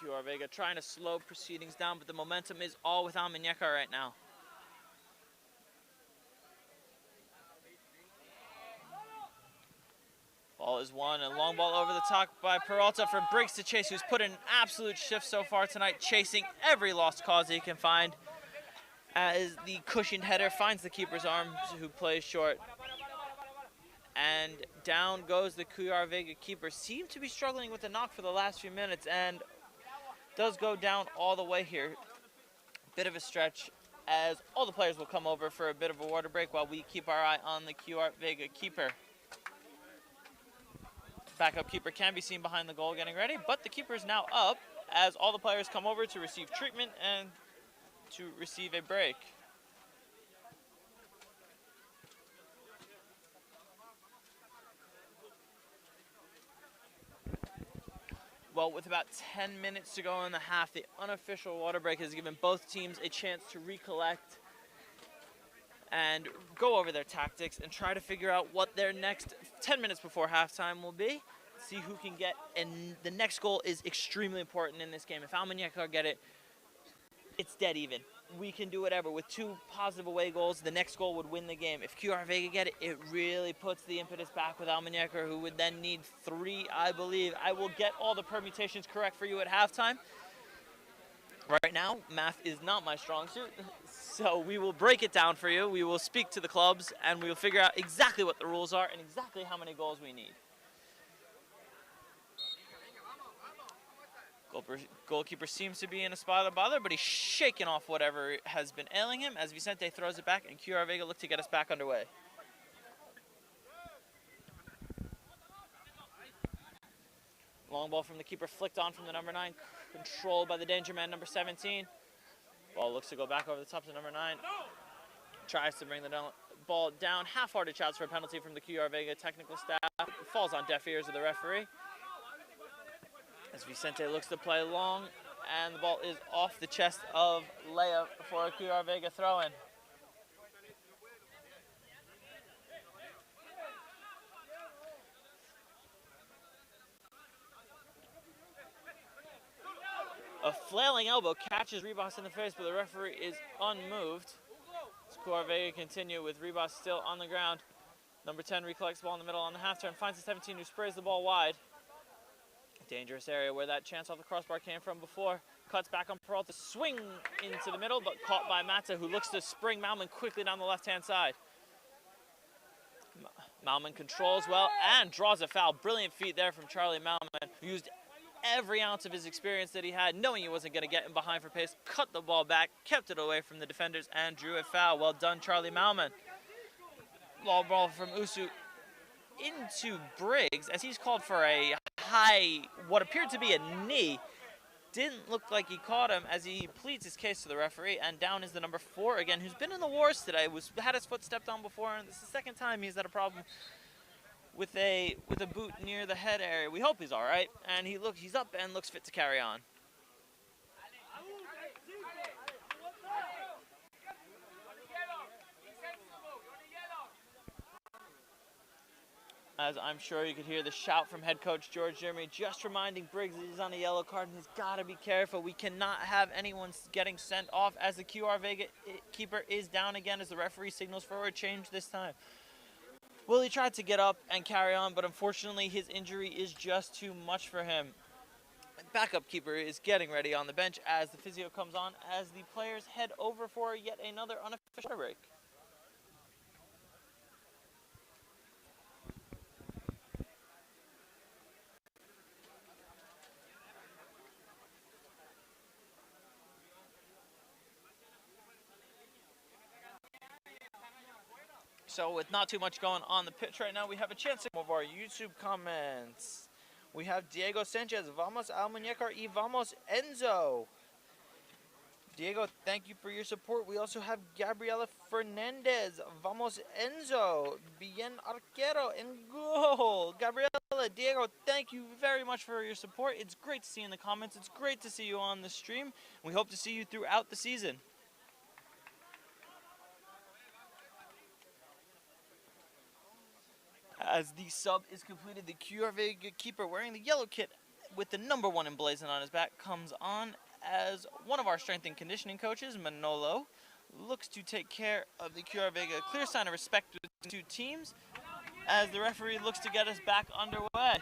F: CULLAR Vega trying to slow proceedings down, but the momentum is all with ALMUNECR right now. Ball is won, and long ball over the top by Peralta for Briggs to chase, who's put in an absolute shift so far tonight, chasing every lost cause he can find, as the cushioned header finds the keeper's arms, who plays short. And down goes the CULLAR Vega keeper. Seemed to be struggling with the knock for the last few minutes, and does go down all the way here. Bit of a stretch, as all the players will come over for a bit of a water break while we keep our eye on the CULLAR Vega keeper. Backup keeper can be seen behind the goal getting ready, but the keeper is now up as all the players come over to receive treatment and to receive a break. Well, with about 10 minutes to go in the half, the unofficial water break has given both teams a chance to recollect and go over their tactics and try to figure out what their next 10 minutes before halftime will be. See who can get, and the next goal is extremely important in this game. If ALMUNECR get it, it's dead even. We can do whatever. With 2 positive away goals, the next goal would win the game. If CULLAR Vega get it, it really puts the impetus back with ALMUNECR, who would then need 3, I believe. I will get all the permutations correct for you at halftime. Right now, math is not my strong suit, so we will break it down for you. We will speak to the clubs, and we will figure out exactly what the rules are and exactly how many goals we need. Goalkeeper seems to be in a spot of bother, but he's shaking off whatever has been ailing him as Vicente throws it back, and CULLAR Vega look to get us back underway. Long ball from the keeper, flicked on from the number 9, controlled by the danger man, number 17. Ball looks to go back over the top to number 9. Tries to bring the ball down. Half-hearted shouts for a penalty from the CULLAR Vega technical staff. It falls on deaf ears of the referee, as Vicente looks to play long, and the ball is off the chest of Leia for a CULLAR Vega throw-in. A flailing elbow catches Ribas in the face, but the referee is unmoved. It's CULLAR VEGA continue with Ribas still on the ground. Number 10 recollects the ball in the middle on the half turn, finds the 17 who sprays the ball wide. Dangerous area where that chance off the crossbar came from before. Cuts back on Peralta, swing into the middle, but caught by Mata, who looks to spring Malman quickly down the left-hand side. Malman controls well and draws a foul. Brilliant feat there from Charlie Malman, who used every ounce of his experience that he had, knowing he wasn't going to get him behind for pace, cut the ball back, kept it away from the defenders, and drew a foul. Well done, Charlie Malman. Ball from Usu into Briggs, as he's called for a high, what appeared to be a knee. Didn't look like he caught him as he pleads his case to the referee, and down is the number 4 again, who's been in the wars today, had his foot stepped on before, and this is the second time he's had a problem with a boot near the head area. We hope he's all right, and he's up and looks fit to carry on. As I'm sure you could hear the shout from head coach George Jeremy, just reminding Briggs that he's on a yellow card and he's got to be careful. We cannot have anyone getting sent off, as the CULLAR VEGA keeper is down again as the referee signals for a change this time. Willie tried to get up and carry on, but unfortunately his injury is just too much for him. Backup keeper is getting ready on the bench as the physio comes on, as the players head over for yet another unofficial break. So with not too much going on the pitch right now, we have a chance to some of our YouTube comments. We have Diego Sanchez, vamos Almuñecar y vamos Enzo. Diego, thank you for your support. We also have Gabriela Fernandez, vamos Enzo, bien arquero en goal. Gabriela, Diego, thank you very much for your support. It's great to see you in the comments. It's great to see you on the stream. We hope to see you throughout the season. As the sub is completed, the CULLAR VEGA keeper wearing the yellow kit with the number 1 emblazoned on his back comes on, as one of our strength and conditioning coaches, Manolo, looks to take care of the CULLAR VEGA. A clear sign of respect between the two teams as the referee looks to get us back underway.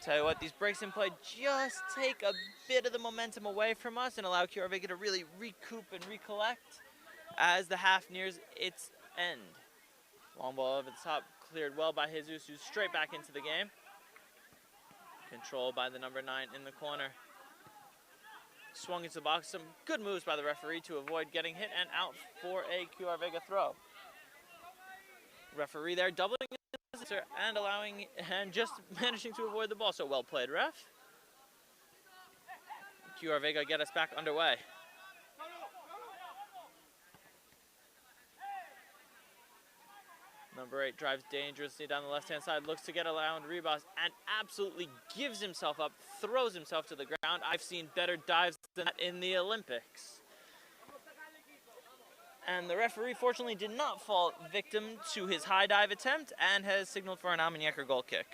F: Tell you what, these breaks in play just take a bit of the momentum away from us and allow CULLAR VEGA to really recoup and recollect as the half nears its end. Long ball over the top, cleared well by Jesus, who's straight back into the game. Controlled by the number 9 in the corner. Swung into the box. Some good moves by the referee to avoid getting hit and out for a CULLAR VEGA throw. Referee there doubling and just managing to avoid the ball. So well played, ref. CULLAR VEGA get us back underway. Number 8 drives dangerously down the left-hand side, looks to get around Ribas, and absolutely gives himself up, throws himself to the ground. I've seen better dives than that in the Olympics. And the referee, fortunately, did not fall victim to his high dive attempt and has signaled for an Almuñecar goal kick.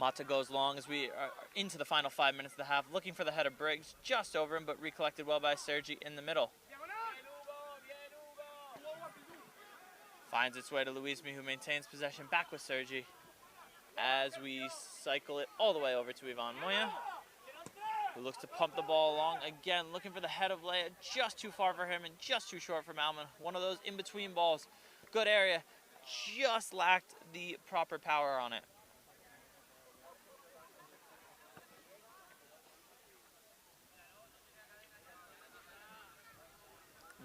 F: Mata goes long as we are into the final 5 minutes of the half, looking for the head of Briggs, just over him, but recollected well by Sergi in the middle. Finds its way to Luismi, who maintains possession back with Sergi as we cycle it all the way over to Ivan Moya, who looks to pump the ball along again, looking for the head of Leia, just too far for him and just too short for Malman. One of those in-between balls. Good area, just lacked the proper power on it.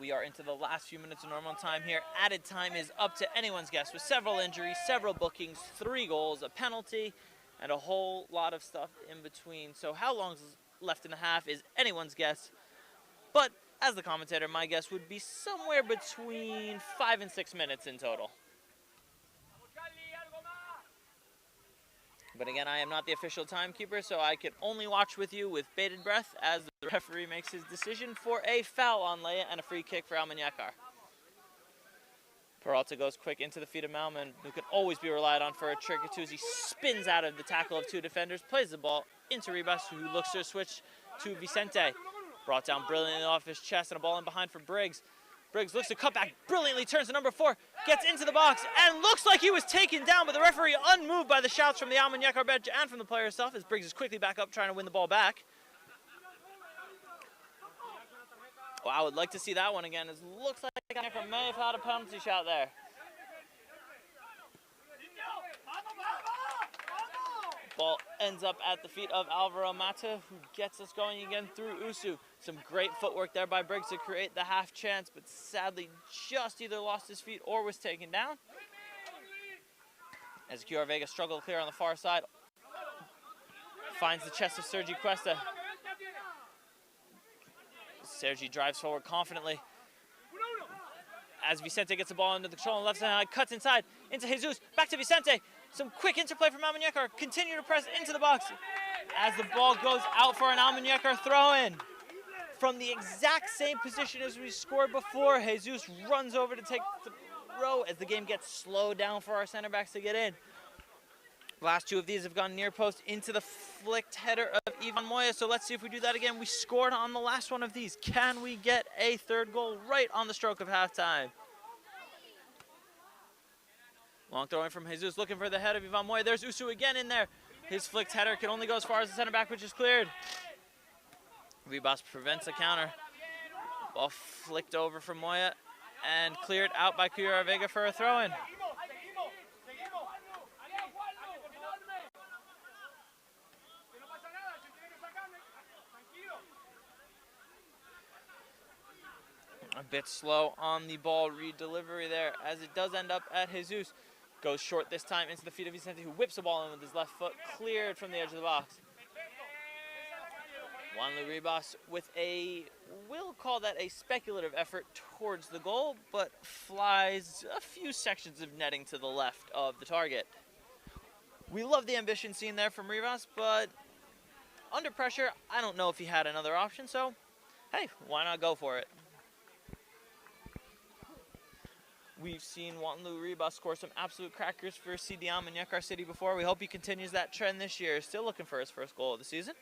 F: We are into the last few minutes of normal time here. Added time is up to anyone's guess, with several injuries, several bookings, 3 goals, a penalty, and a whole lot of stuff in between. So how long is left in the half is anyone's guess. But as the commentator, my guess would be somewhere between 5 and 6 minutes in total. But again, I am not the official timekeeper, so I can only watch with you with bated breath as the referee makes his decision for a foul on Leia and a free kick for Almuñecar. Peralta goes quick into the feet of Malman, who can always be relied on for a trick or two as he spins out of the tackle of 2 defenders, plays the ball into Ribas, who looks to switch to Vicente. Brought down brilliantly off his chest and a ball in behind for Briggs. Briggs looks to cut back, brilliantly turns to number 4, gets into the box, and looks like he was taken down, but the referee unmoved by the shouts from the Almuñecar bench and from the player herself as Briggs is quickly back up trying to win the ball back. Wow, I would like to see that one again. It looks like Almuñecar may have had a penalty shot there. Ball ends up at the feet of Alvaro Mata, who gets us going again through Usu. Some great footwork there by Briggs to create the half chance, but sadly just either lost his feet or was taken down. As CULLAR VEGA struggle clear on the far side. Finds the chest of Sergi Cuesta. Sergi drives forward confidently. As Vicente gets the ball under the control on the left side, cuts inside into Jesus, back to Vicente. Some quick interplay from Almuñecar, continue to press into the box as the ball goes out for an Almuñecar throw-in. From the exact same position as we scored before, Jesus runs over to take the throw as the game gets slowed down for our center backs to get in. Last 2 of these have gone near post into the flicked header of Ivan Moya, so let's see if we do that again. We scored on the last one of these. Can we get a 3rd goal right on the stroke of halftime? Long throw in from Jesus, looking for the head of Ivan Moya. There's Usu again in there. His flicked header can only go as far as the center back, which is cleared. Ribas prevents a counter. Ball flicked over from Moya and cleared out by CULLAR VEGA for a throw-in. A bit slow on the ball re-delivery there, as it does end up at Jesus. Goes short this time into the feet of Vicente, who whips the ball in with his left foot, cleared from the edge of the box. Juan Ribas with a, we'll call that a speculative effort towards the goal, but flies a few sections of netting to the left of the target. We love the ambition seen there from Ribas, but under pressure, I don't know if he had another option, so hey, why not go for it? We've seen Juanlu Ribas score some absolute crackers for CD Almuñecar City before. We hope he continues that trend this year. Still looking for his 1st goal of the season.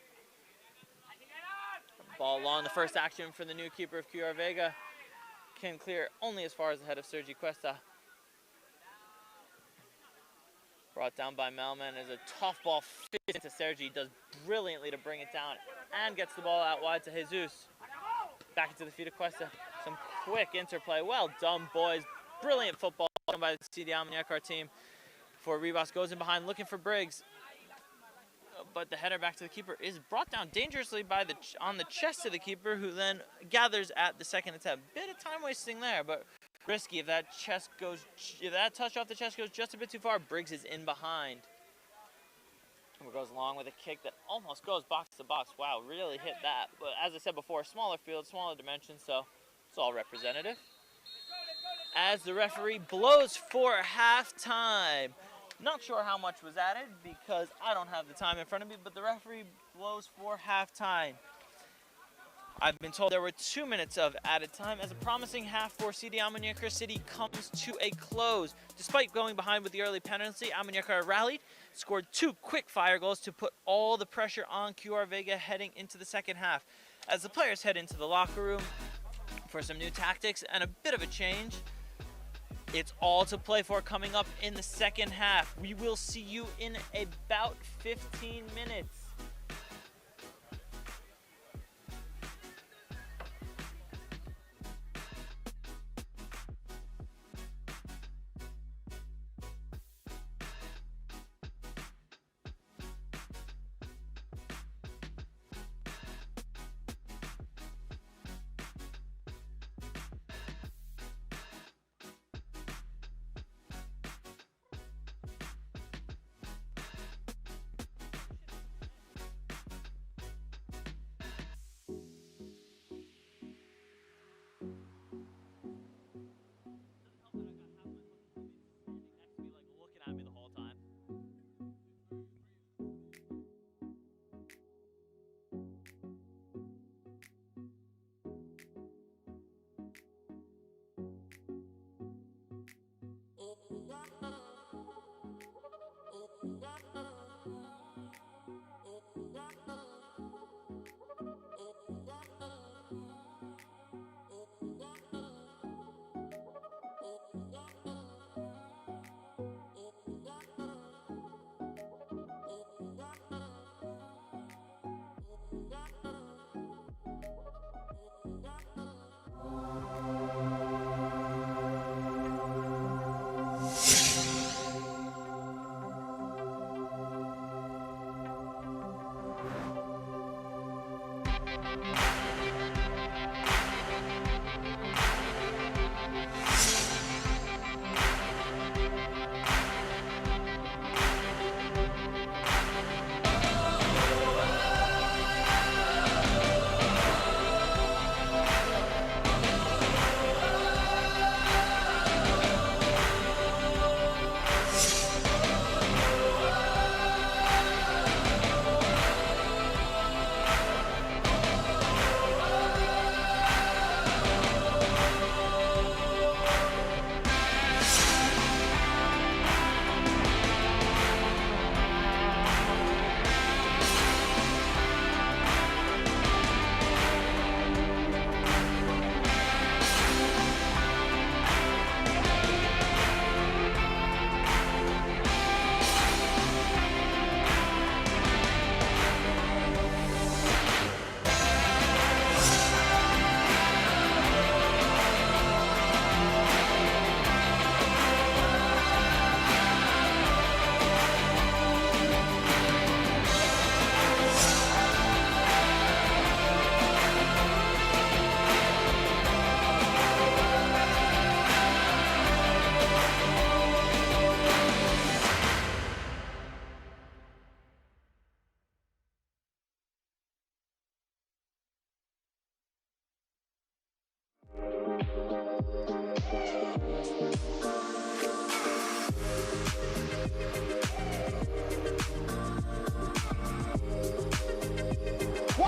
F: Ball along the first action for the new keeper of CULLAR VEGA. Can clear only as far as the head of Sergi Cuesta. Brought down by Melman as a tough ball fits into Sergi. Does brilliantly to bring it down and gets the ball out wide to Jesus. Back into the feet of Cuesta. Some quick interplay. Well done, boys. Brilliant football done by the CD Almuñecar team. Before Ribas goes in behind looking for Briggs. But the header back to the keeper is brought down dangerously by on the chest of the keeper, who then gathers at the 2nd attempt. Bit of time wasting there, but risky. If that touch off the chest goes just a bit too far, Briggs is in behind. And goes along with a kick that almost goes box to box. Wow, really hit that. But as I said before, smaller field, smaller dimensions, so it's all representative. As the referee blows for halftime. Not sure how much was added because I don't have the time in front of me, but the referee blows for halftime. I've been told there were 2 minutes of added time as a promising half for CD Almuñecar City comes to a close. Despite going behind with the early penalty, Almuñecar rallied, scored 2 quick fire goals to put all the pressure on CULLAR VEGA heading into the 2nd half. As the players head into the locker room for some new tactics and a bit of a change, it's all to play for coming up in the 2nd half. We will see you in about 15 minutes.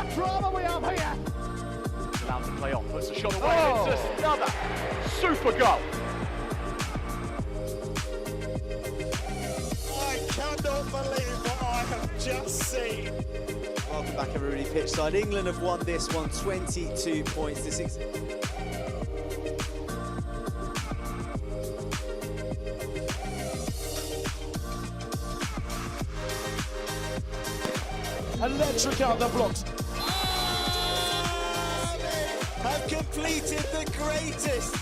A: What drama we have here!
B: Allowed to play on, puts a shot away, and it's just another super goal.
C: I cannot believe what I have just seen.
D: Welcome back, everybody, pitch side. England have won this one 22 points to 6.
A: Electric out the blocks.
D: Have completed the greatest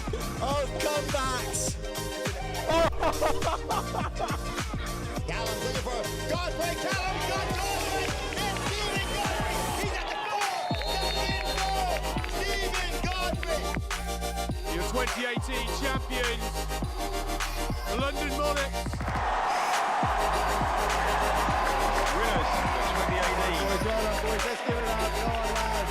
D: of comebacks.
C: Callum looking for Godfrey. Callum got Godfrey. It's Stephen Godfrey. He's at the goal. That's in goal. Stephen Godfrey.
E: Your 2018 champions, the London Monarchs. Winners, the 2018.
A: Boys, well done, boys. Let's give it up. Go on, lads.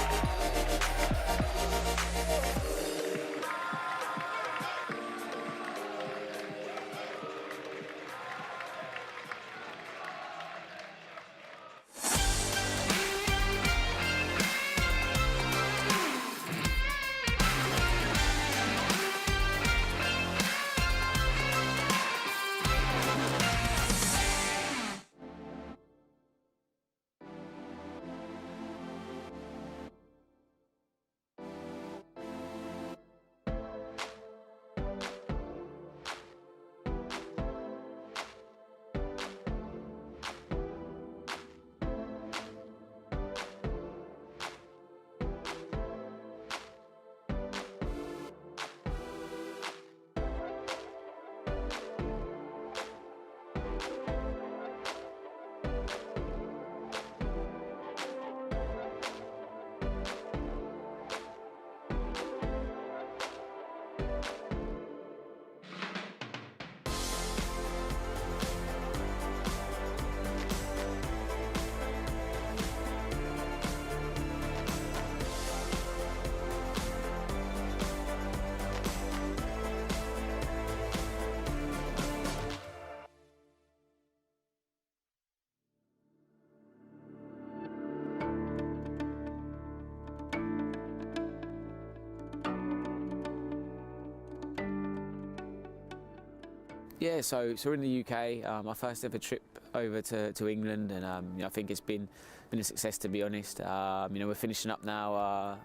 G: Yeah, so we're in the UK. My first ever trip over to England, and I think it's been a success, to be honest. We're finishing up now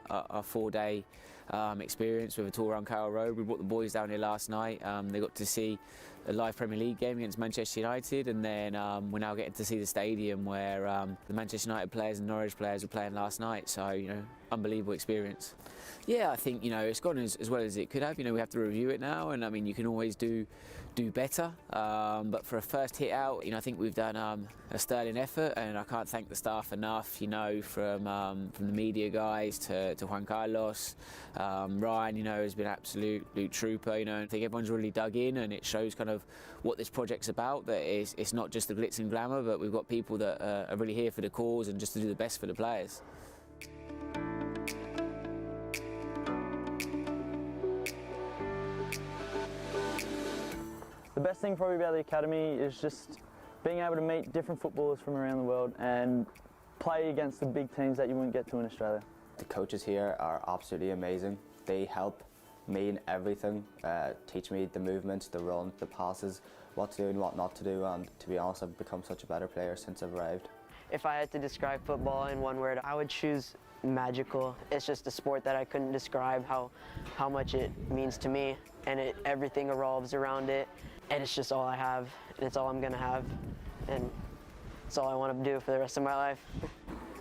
G: our 4-day experience with a tour around Carroll Road. We brought the boys down here last night. They got to see a live Premier League game against Manchester United, and then we're now getting to see the stadium where the Manchester United players and Norwich players were playing last night. So unbelievable experience. Yeah, I think it's gone as well as it could have. We have to review it now, and I mean you can always do better. But for a first hit out, I think we've done a sterling effort, and I can't thank the staff enough. From the media guys to Juan Carlos, Ryan, has been an absolute trooper. I think everyone's really dug in, and it shows kind of what this project's about. That it's not just the glitz and glamour, but we've got people that are really here for the cause and just to do the best for the players.
H: The best thing probably about the academy is just being able to meet different footballers from around the world and play against the big teams that you wouldn't get to in Australia.
I: The coaches here are absolutely amazing. They help me in everything, teach me the movements, the run, the passes, what to do and what not to do, and to be honest, I've become such a better player since I've arrived.
J: If I had to describe football in one word, I would choose magical. It's just a sport that I couldn't describe how much it means to me, and everything revolves around it, and it's just all I have, and it's all I'm gonna have, and it's all I want to do for the rest of my life.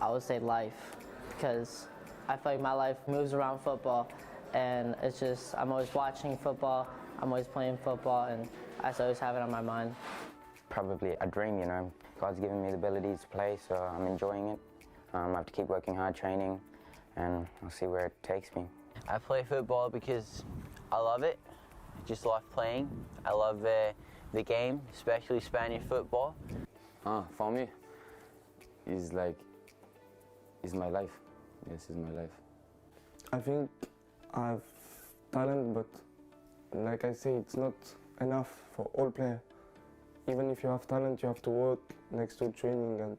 K: I would say life, because I feel like my life moves around football, and it's just, I'm always watching football, I'm always playing football, and I always have it on my mind.
L: Probably a dream, God's given me the ability to play, so I'm enjoying it. I have to keep working hard, training, and I'll see where it takes me.
M: I play football because I love it. I just love playing. I love the game, especially Spanish football.
L: For me, it's my life. Yes, it's my life.
N: I think I have talent, but like I say, it's not enough for all players. Even if you have talent, you have to work next to training and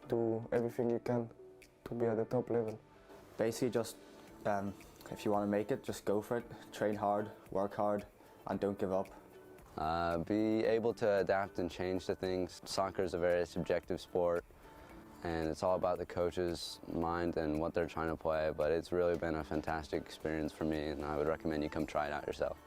N: do everything you can to be at the top level?
I: Basically just, if you want to make it, just go for it. Train hard, work hard, and don't give up.
O: Be able to adapt and change to things. Soccer is a very subjective sport, and it's all about the coach's mind and what they're trying to play, but it's really been a fantastic experience for me, and I would recommend you come try it out yourself.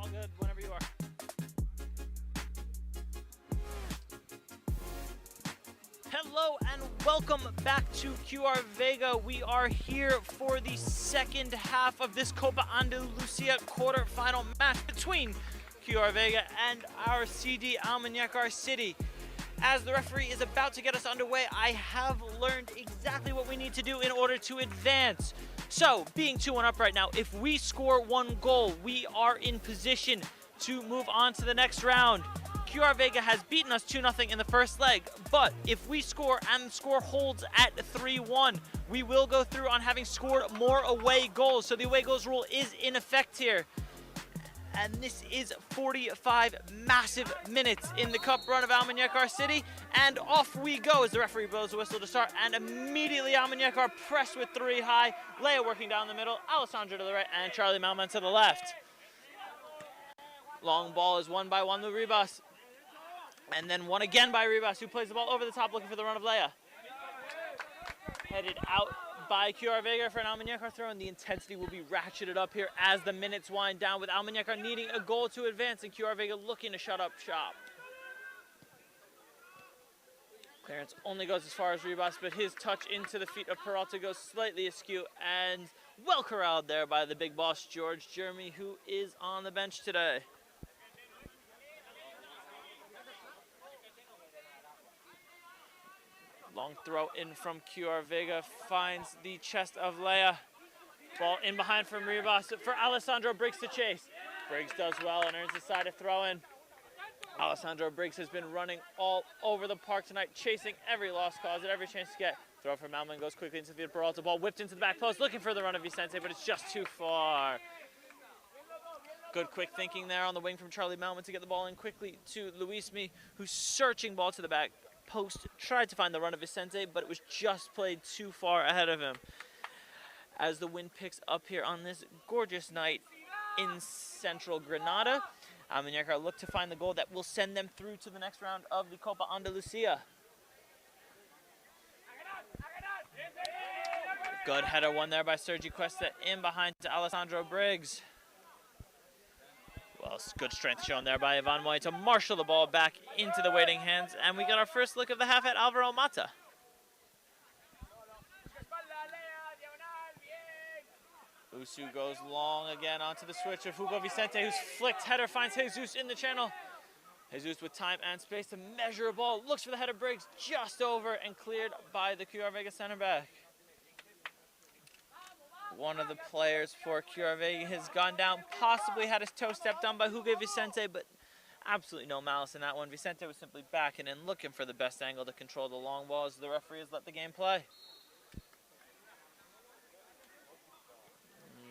F: Good, whenever you are. Hello and welcome back to CULLAR VEGA. We are here for the second half of this Copa Andalucia quarterfinal match between CULLAR VEGA and our CD Almuñecar City. As the referee is about to get us underway, I have learned exactly what we need to do in order to advance. So, being 2-1 up right now, if we score 1 goal, we are in position to move on to the next round. CULLAR VEGA has beaten us 2-0 in the first leg, but if we score and the score holds at 3-1, we will go through on having scored more away goals. So the away goals rule is in effect here. and this is 45 massive minutes in the cup run of Almuñecar City, and off we go as the referee blows the whistle to start, and immediately Almuñecar press with 3 high, Leia working down the middle, Alessandro to the right, and Charlie Malman to the left. Long ball is won by Juan Lu Ribas, and then won again by Ribas, who plays the ball over the top looking for the run of Leia. Headed out by CULLAR VEGA for an Almuñecar throw, and the intensity will be ratcheted up here as the minutes wind down, with Almuñecar needing a goal to advance and CULLAR VEGA looking to shut up shop. Clearance only goes as far as Ribas, but his touch into the feet of Peralta goes slightly askew, and well corralled there by the big boss George Jeremy, who is on the bench today. Long throw in from CULLAR VEGA, finds the chest of Leia. Ball in behind from Ribas for Alessandro Briggs to chase. Briggs does well and earns the side of throw in. Alessandro Briggs has been running all over the park tonight, chasing every lost cause at every chance to get. Throw from Malman goes quickly into the field. Peralta, ball whipped into the back post, looking for the run of Vicente, but it's just too far. Good quick thinking there on the wing from Charlie Malman to get the ball in quickly to Luismi, who's searching ball to the back post, tried to find the run of Vicente, but it was just played too far ahead of him. As the wind picks up here on this gorgeous night in central Granada, Almuñecar look to find the goal that will send them through to the next round of the Copa Andalucia. Good header won there by Sergi Cuesta in behind to Alessandro Briggs. Well, good strength shown there by Ivan Moy to marshal the ball back into the waiting hands, and we got our first look of the half at Alvaro Mata. Usu goes long again onto the switch of Hugo Vicente, whose flicked header finds Jesus in the channel. Jesus with time and space to measure a ball, looks for the head of Briggs, just over and cleared by the CULLAR VEGA center back. One of the players for CULLAR VEGA has gone down, possibly had his toe stepped on by Hugo Vicente, but absolutely no malice in that one. Vicente was simply backing in, looking for the best angle to control the long ball as the referee has let the game play.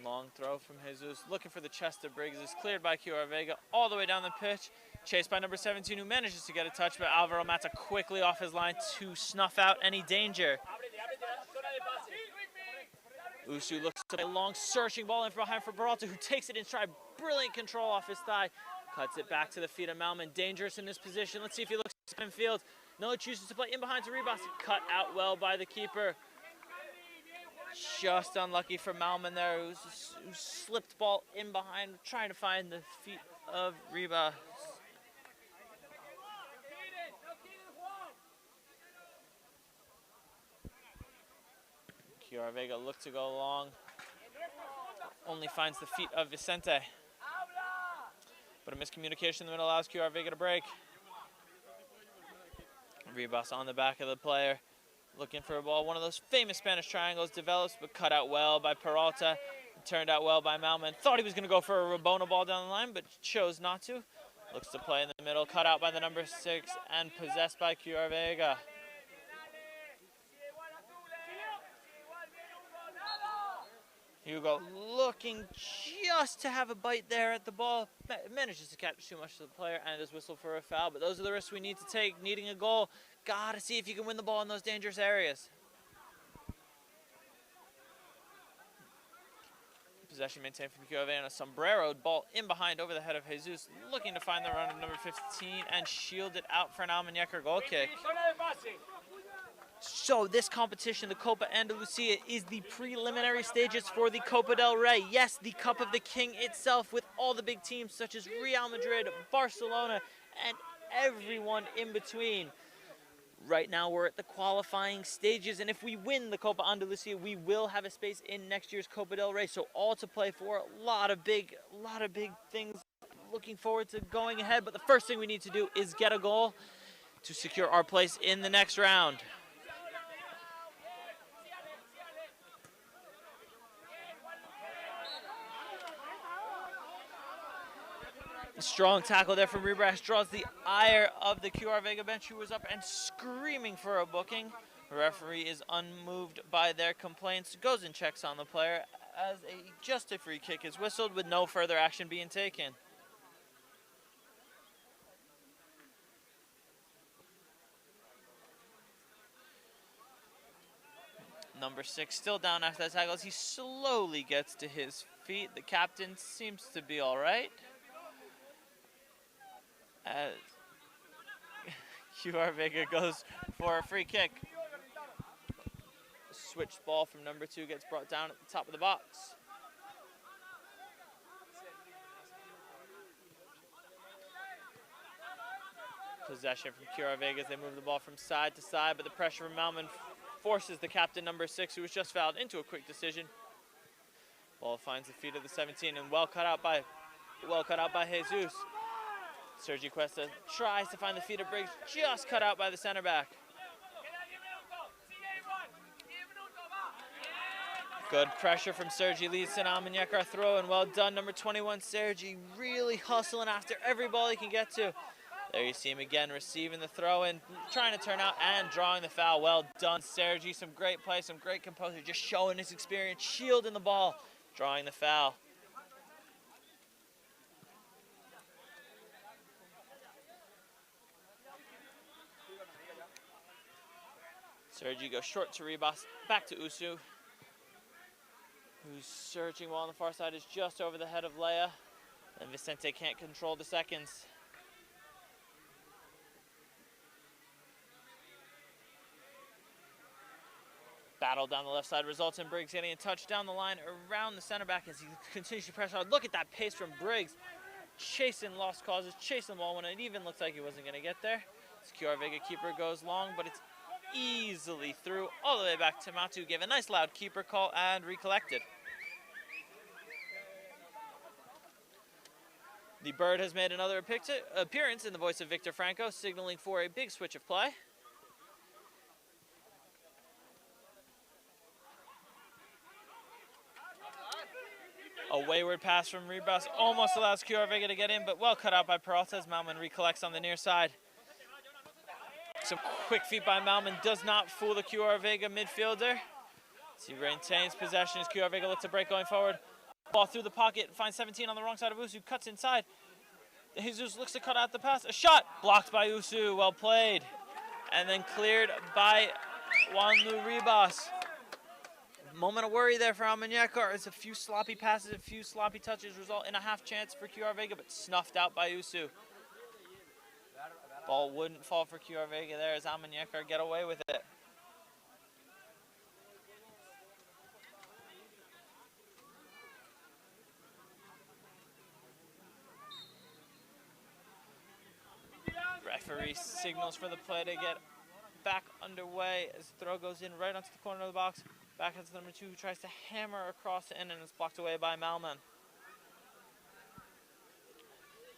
F: Long throw from Jesus, looking for the chest of Briggs, is cleared by CULLAR VEGA all the way down the pitch. Chased by number 17, who manages to get a touch, but Alvaro Mata quickly off his line to snuff out any danger. Usu looks to a long searching ball in from behind for Peralta, who takes it in stride. Brilliant control off his thigh. Cuts it back to the feet of Malman. Dangerous in this position. Let's see if he looks in field. No, he chooses to play in behind to Ribas. Cut out well by the keeper. Just unlucky for Malman there, who slipped ball in behind, trying to find the feet of Ribas. CULLAR VEGA looked to go long, only finds the feet of Vicente. But a miscommunication in the middle allows CULLAR VEGA to break. Ribas on the back of the player, looking for a ball. One of those famous Spanish triangles develops, but cut out well by Peralta. Turned out well by Malman. Thought he was going to go for a Rabona ball down the line, but chose not to. Looks to play in the middle, cut out by the number 6 and possessed by CULLAR VEGA. Hugo looking just to have a bite there at the ball. Manages to catch too much of the player and is whistled for a foul. But those are the risks we need to take. Needing a goal, gotta see if you can win the ball in those dangerous areas. Possession maintained from CULLAR VEGA. A sombrero ball in behind over the head of Jesus. Looking to find the run of number 15 and shielded out for an Almuñecar goal kick. So this competition, the Copa Andalucia, is the preliminary stages for the Copa del Rey. Yes, the Cup of the King itself, with all the big teams such as Real Madrid, Barcelona, and everyone in between. Right now we're at the qualifying stages, and if we win the Copa Andalucia, we will have a space in next year's Copa del Rey. So all to play for, a lot of big things. Looking forward to going ahead, but the first thing we need to do is get a goal to secure our place in the next round. Strong tackle there from Ribas draws the ire of the CULLAR VEGA bench, who was up and screaming for a booking. The referee is unmoved by their complaints, goes and checks on the player as just a free kick is whistled with no further action being taken. Number 6 still down after that tackle as he slowly gets to his feet. The captain seems to be all right. As CULLAR VEGA goes for a free kick. Switch ball from number 2 gets brought down at the top of the box. Possession from CULLAR VEGA as they move the ball from side to side, but the pressure from Malman forces the captain, number 6, who was just fouled, into a quick decision. Ball finds the feet of the 17 and well cut out by Jesus. Sergi Cuesta tries to find the feet of Briggs, just cut out by the center back. Good pressure from Sergi, leads to an Almuñecar throw, and well done, number 21 Sergi, really hustling after every ball he can get to. There you see him again, receiving the throw in, trying to turn out and drawing the foul. Well done, Sergi. Some great play, some great composure, just showing his experience, shielding the ball, drawing the foul. Sergi goes short to Ribas, back to Usu, who's searching while on the far side is just over the head of Leia, and Vicente can't control the seconds. Battle down the left side results in Briggs getting a touch down the line around the center back as he continues to press hard. Look at that pace from Briggs. Chasing lost causes, chasing the ball when it even looked like he wasn't going to get there. This CULLAR VEGA keeper goes long, but it's easily through all the way back to Matu. Gave a nice loud keeper call and recollected. The Bird has made another appearance in the voice of Victor Franco, signaling for a big switch of play. A wayward pass from Ribas almost allows CULLAR VEGA to get in, but well cut out by Peralta as Malman recollects on the near side. Some quick feet by Malman does not fool the CULLAR VEGA midfielder. As he maintains possession as CULLAR VEGA looks to break going forward. Ball through the pocket, finds 17 on the wrong side of Usu, cuts inside. Jesus looks to cut out the pass. A shot blocked by Usu, well played. And then cleared by Juanlu Ribas. Moment of worry there for Almuñecar as a few sloppy passes, a few sloppy touches result in a half chance for CULLAR VEGA, but snuffed out by Usu. Ball wouldn't fall for CULLAR VEGA there as Almuñecar get away with it. Referee signals for the play to get back underway as the throw goes in right onto the corner of the box. Back into number 2, who tries to hammer across the end and is blocked away by Malman.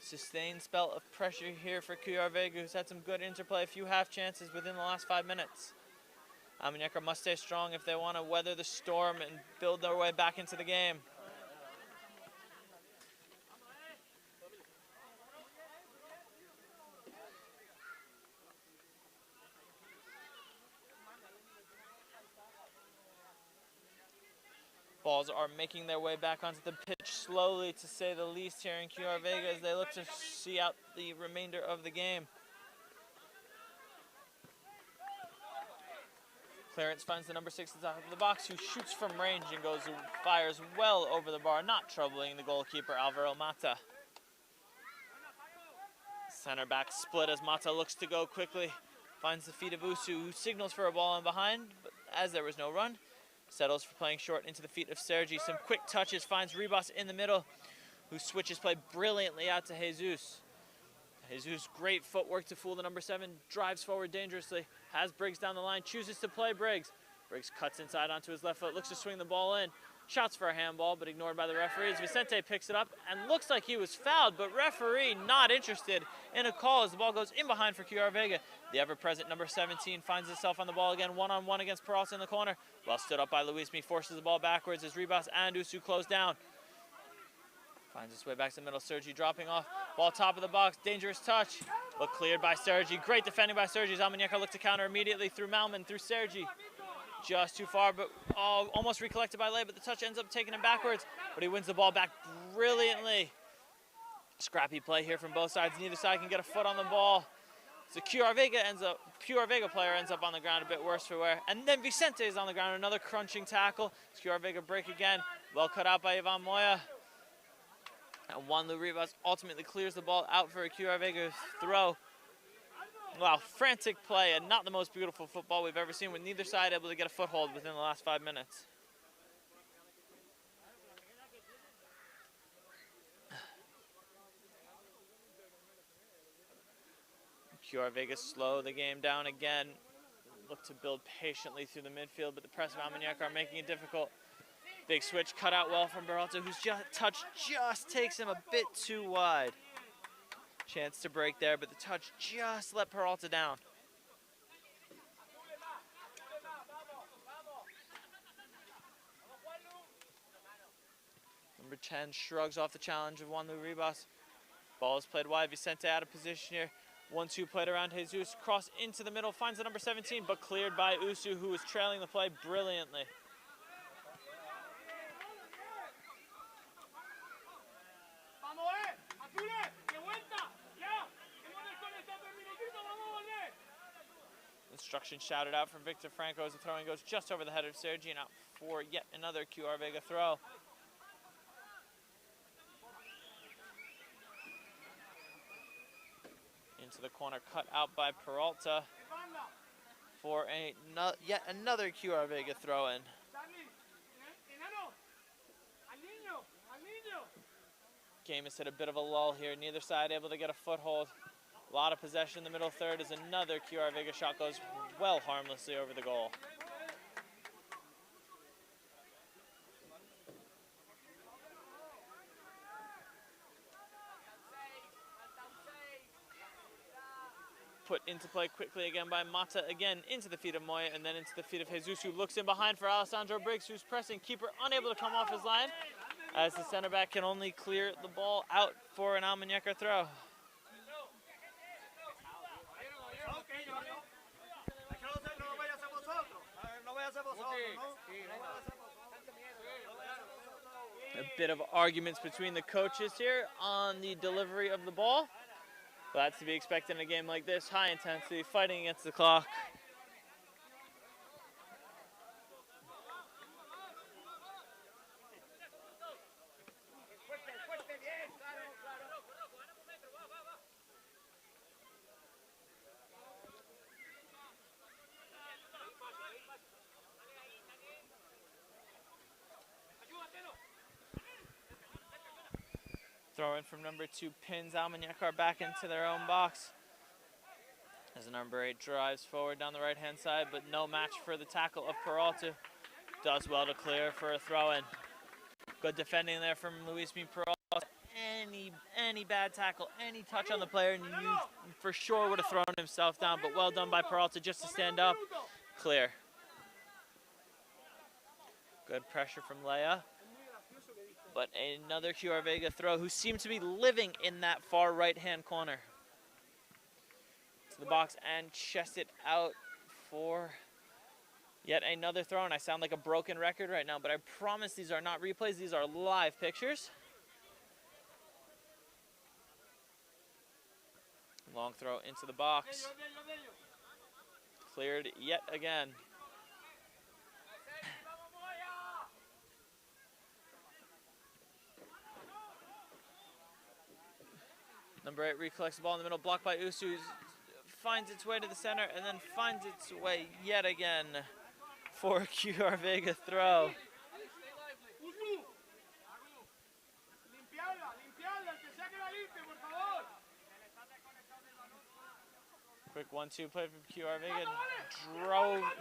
F: Sustained spell of pressure here for CULLAR VEGA, who's had some good interplay, a few half chances within the last 5 minutes. Almuñecar must stay strong if they want to weather the storm and build their way back into the game. Balls are making their way back onto the pitch slowly, to say the least, here in CULLAR VEGA as they look to see out the remainder of the game. Clearance finds the number 6 at the top of the box, who shoots from range and fires well over the bar, not troubling the goalkeeper Alvaro Mata. Center back split as Mata looks to go quickly, finds the feet of Usu, who signals for a ball in behind, but as there was no run, settles for playing short into the feet of Sergi. Some quick touches, finds Ribas in the middle, who switches play brilliantly out to Jesus. Jesus, great footwork to fool the number 7, drives forward dangerously, has Briggs down the line, chooses to play Briggs. Briggs cuts inside onto his left foot, looks to swing the ball in, shouts for a handball, but ignored by the referee as Vicente picks it up and looks like he was fouled, but referee not interested in a call as the ball goes in behind for CULLAR VEGA. The ever-present number 17 finds himself on the ball again, one-on-one against Peralta in the corner. Well stood up by Luismi, forces the ball backwards as Ribas and Usu close down. Finds his way back to the middle, Sergi dropping off. Ball top of the box, dangerous touch, but cleared by Sergi. Great defending by Sergi as Almuñecar looked to counter immediately through Malman, through Sergi. Just too far, but almost recollected by Lay, but the touch ends up taking him backwards, but he wins the ball back brilliantly. Scrappy play here from both sides. Neither side can get a foot on the ball. So QR Vega player ends up on the ground a bit worse for wear. And then Vicente is on the ground, another crunching tackle. QR Vega break again. Well cut out by Ivan Moya. And Juan Lu Rivas ultimately clears the ball out for a QR Vega throw. Wow, frantic play and not the most beautiful football we've ever seen, with neither side able to get a foothold within the last 5 minutes. QR Vegas slow the game down again. Look to build patiently through the midfield, but the press of Almuñecar are making it difficult. Big switch cut out well from Peralta, whose touch just takes him a bit too wide. Chance to break there, but the touch just let Peralta down. Number 10 shrugs off the challenge of Juan Lu Rivas. Ball is played wide. Vicente out of position here. 1-2 played around Jesus. Cross into the middle. Finds the number 17, but cleared by Usu, who was trailing the play brilliantly. Instruction shouted out from Victor Franco as the throwing goes just over the head of Sergi and out for yet another QR Vega throw. Into the corner, cut out by Peralta for yet another QR Vega throw in. Game has hit a bit of a lull here. Neither side able to get a foothold. A lot of possession in the middle third as another QR Vega shot goes well harmlessly over the goal. Put into play quickly again by Mata, again into the feet of Moya and then into the feet of Jesus, who looks in behind for Alessandro Briggs, who's pressing. Keeper unable to come off his line as the center back can only clear the ball out for an Almuñecar throw. A bit of arguments between the coaches here on the delivery of the ball. But that's to be expected in a game like this. High intensity, fighting against the clock. Throw in from number 2 pins Almuñecar back into their own box. As number 8 drives forward down the right-hand side, but no match for the tackle of Peralta. Does well to clear for a throw-in. Good defending there from Luis Mi Peralta. Any bad tackle, any touch on the player, and you for sure would have thrown himself down, but well done by Peralta just to stand up. Clear. Good pressure from Leia. But another QR Vega throw, who seemed to be living in that far right-hand corner. To the box and chest it out for yet another throw. And I sound like a broken record right now, but I promise these are not replays. These are live pictures. Long throw into the box. Cleared yet again. Number 8 recollects the ball in the middle, blocked by Usu, finds its way to the center, and then finds its way yet again for a QR Vega throw. Quick 1-2 play from QR Vega,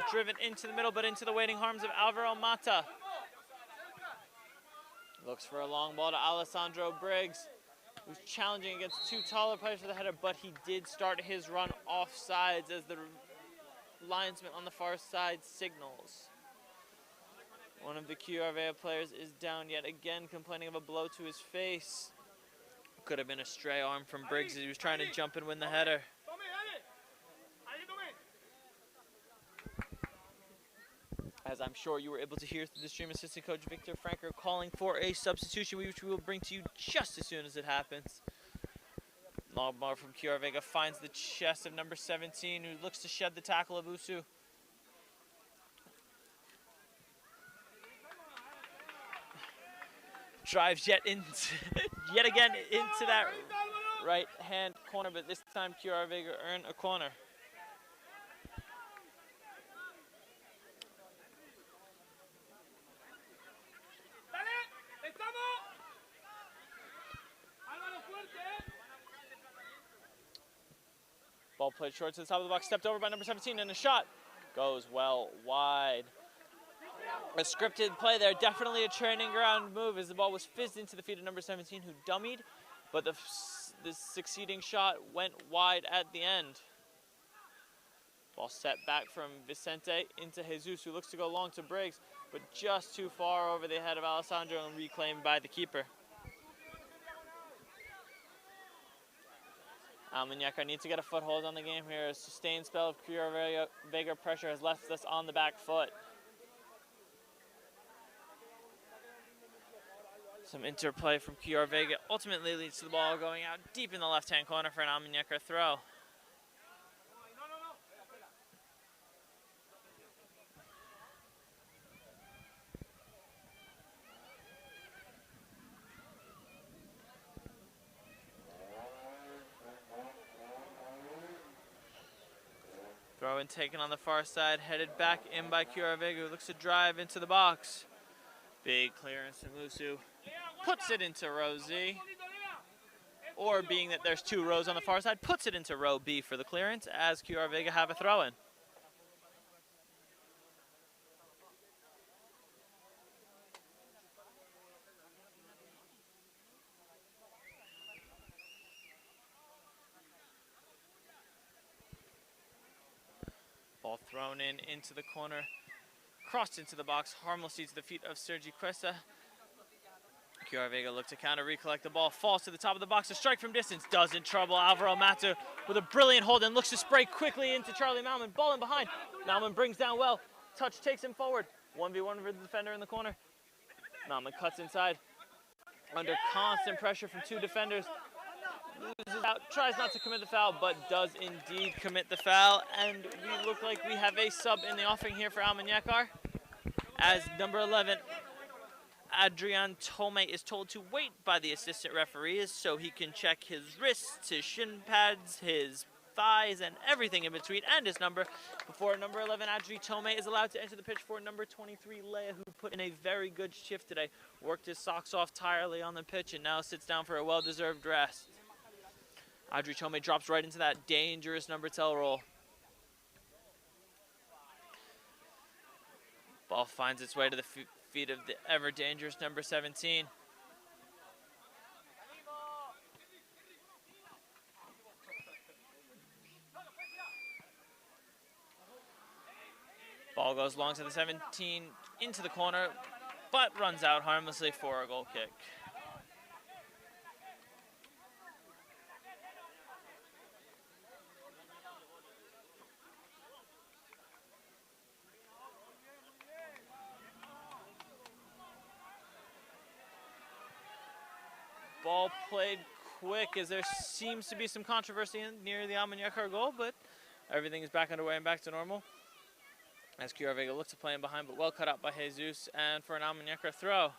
F: driven into the middle, but into the waiting arms of Alvaro Mata. Looks for a long ball to Alessandro Briggs, who's challenging against 2 taller players for the header, but he did start his run off sides as the linesman on the far side signals. One of the QR Vega players is down yet again, complaining of a blow to his face. Could have been a stray arm from Briggs as he was trying to jump and win the header. As I'm sure you were able to hear through the stream, assistant coach Victor Franco calling for a substitution, which we will bring to you just as soon as it happens. Long ball from CULLAR VEGA finds the chest of number 17, who looks to shed the tackle of Usu. Drives yet again into that right hand corner, but this time CULLAR VEGA earn a corner. Ball played short to the top of the box, stepped over by number 17, and a shot goes well wide. A scripted play there, definitely a training ground move as the ball was fizzed into the feet of number 17, who dummied, but the succeeding shot went wide at the end. Ball set back from Vicente into Jesus, who looks to go long to Briggs, but just too far over the head of Alessandro and reclaimed by the keeper. Almuñecar needs to get a foothold on the game here. A sustained spell of CULLAR VEGA pressure has left us on the back foot. Some interplay from CULLAR VEGA ultimately leads to the ball going out deep in the left-hand corner for an Almuñecar throw. Throw in taken on the far side, headed back in by CULLAR VEGA, who looks to drive into the box. Big clearance from Usu. Puts it into row Z. Or being that there's two rows on the far side, puts it into row B for the clearance as CULLAR VEGA have a throw in. Ball thrown in into the corner, crossed into the box, harmlessly to the feet of Sergi Cuesta. CULLAR VEGA look to counter, recollect the ball, falls to the top of the box, a strike from distance, doesn't trouble Alvaro Mato with a brilliant hold and looks to spray quickly into Charlie Malman. Ball in behind, Malman brings down well, touch takes him forward, 1v1 for the defender in the corner. Malman cuts inside, under constant pressure from two defenders. Loses out, tries not to commit the foul, but does indeed commit the foul. And we look like we have a sub in the offing here for Almuñecar, as number 11, Adrian Tome, is told to wait by the assistant referees so he can check his wrists, his shin pads, his thighs, and everything in between, and his number, before number 11, Adrian Tome, is allowed to enter the pitch for number 23, Leia, who put in a very good shift today, worked his socks off tirely on the pitch, and now sits down for a well-deserved rest. Adri Tome drops right into that dangerous number 10 role. Ball finds its way to the feet of the ever-dangerous number 17. Ball goes long to the 17, into the corner, but runs out harmlessly for a goal kick. Ball played quick as there seems to be some controversy near the Almuñecar goal, but everything is back underway and back to normal. As CULLAR VEGA looks to play in behind, but well cut out by Jesus, and for an Almuñecar throw.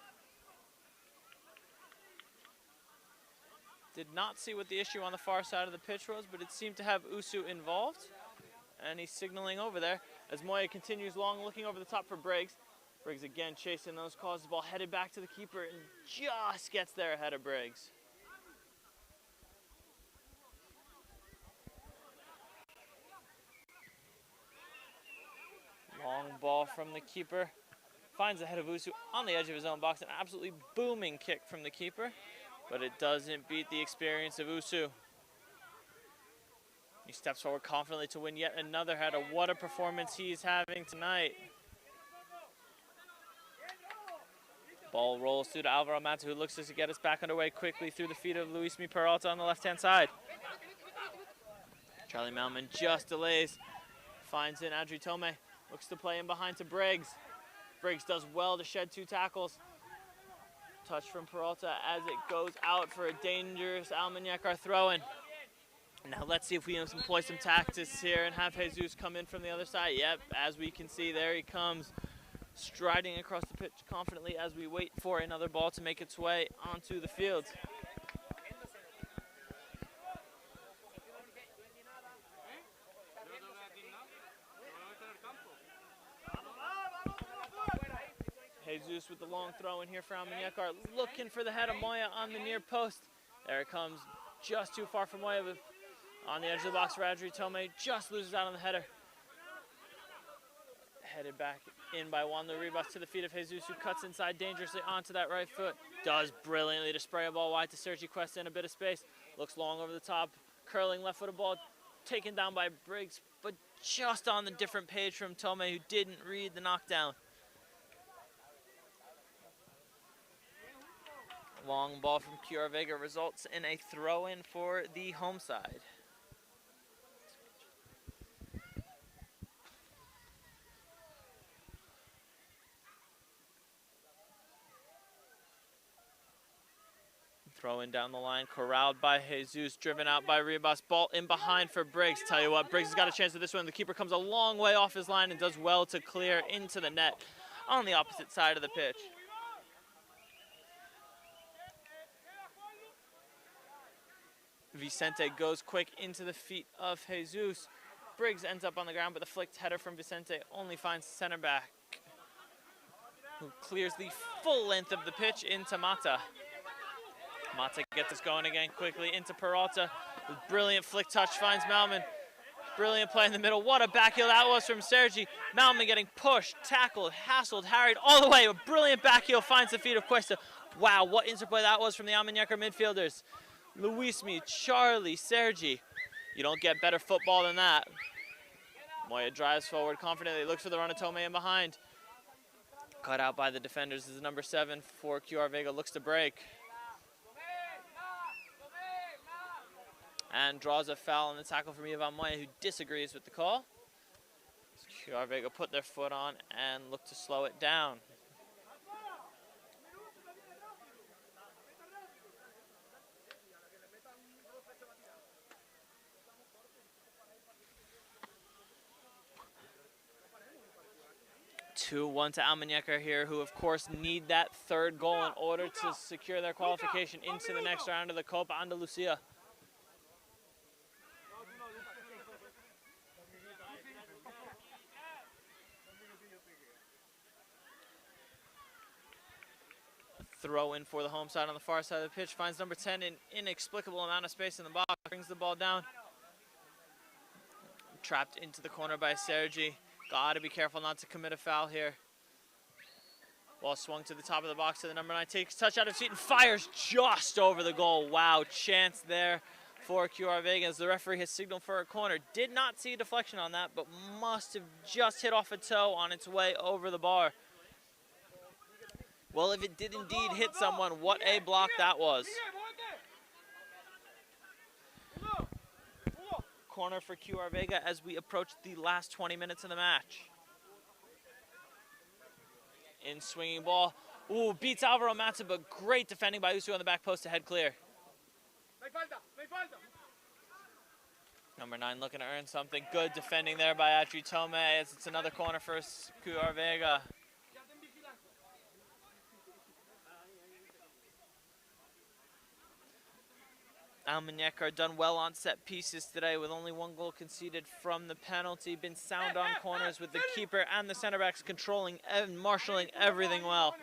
F: Did not see what the issue on the far side of the pitch was, but it seemed to have Usu involved, and he's signaling over there as Moya continues long, looking over the top for Briggs. Briggs again chasing those calls, the ball headed back to the keeper and just gets there ahead of Briggs. Long ball from the keeper, finds the head of Usu on the edge of his own box, an absolutely booming kick from the keeper, but it doesn't beat the experience of Usu. He steps forward confidently to win yet another header. What a performance he's having tonight. Ball rolls through to Alvaro Mato, who looks to get us back underway quickly through the feet of Luismi Peralta on the left-hand side. Charlie Malman just delays, finds in Adri Tome, looks to play in behind to Briggs. Briggs does well to shed two tackles. Touch from Peralta as it goes out for a dangerous Almuñecar throw-in. Now let's see if we can employ some tactics here and have Jesus come in from the other side. Yep, as we can see, there he comes, striding across the pitch confidently as we wait for another ball to make its way onto the field. Jesus with the long throw in here for ALMUNECR, looking for the head of Moya on the near post. There it comes, just too far for Moya, but on the edge of the box for Adri Tome, just loses out on the header. Headed back in by Juan Ribas to the feet of Jesus, who cuts inside dangerously onto that right foot. Does brilliantly to spray a ball wide to Sergi Cuesta in a bit of space. Looks long over the top, curling left-footed ball, taken down by Briggs, but just on the different page from Tome, who didn't read the knockdown. Long ball from CULLAR VEGA results in a throw-in for the home side. Throw-in down the line, corralled by Jesus, driven out by Ribas. Ball in behind for Briggs. Tell you what, Briggs has got a chance at this one. The keeper comes a long way off his line and does well to clear into the net on the opposite side of the pitch. Vicente goes quick into the feet of Jesus. Briggs ends up on the ground, but the flicked header from Vicente only finds center back, who clears the full length of the pitch into Mata. Mata gets us going again quickly into Peralta. Brilliant flick touch finds Malman. Brilliant play in the middle. What a backheel that was from Sergi. Malman getting pushed, tackled, hassled, harried all the way. A brilliant backheel finds the feet of Cuesta. Wow, what interplay that was from the ALMUNECR midfielders. Luismi, Charlie, Sergi. You don't get better football than that. Moya drives forward confidently, looks for the run of Tome in behind. Cut out by the defenders is number 7 for CULLAR VEGA, looks to break. And draws a foul on the tackle from Ivan Moya, who disagrees with the call. CULLAR VEGA put their foot on and look to slow it down. One to ALMUNECR here, who of course need that third goal in order to secure their qualification into the next round of the Copa Andalucia. Throw in for the home side on the far side of the pitch, finds number 10 in inexplicable amount of space in the box, brings the ball down. Trapped into the corner by Sergi. Gotta be careful not to commit a foul here. Ball swung to the top of the box to the number 9, takes touch out of seat and fires just over the goal. Wow, chance there for CULLAR VEGA as the referee has signaled for a corner. Did not see a deflection on that, but must have just hit off a toe on its way over the bar. Well, if it did indeed hit someone, what a block that was. Corner for CULLAR VEGA as we approach the last 20 minutes of the match. In swinging ball. Ooh, beats Alvaro Mata, but great defending by Usu on the back post to head clear. Number 9 looking to earn something. Good defending there by Adri Tome as it's another corner for CULLAR VEGA. ALMUNECR done well on set pieces today with only 1 goal conceded from the penalty. Been sound on corners with the keeper and the center backs controlling and marshalling everything well.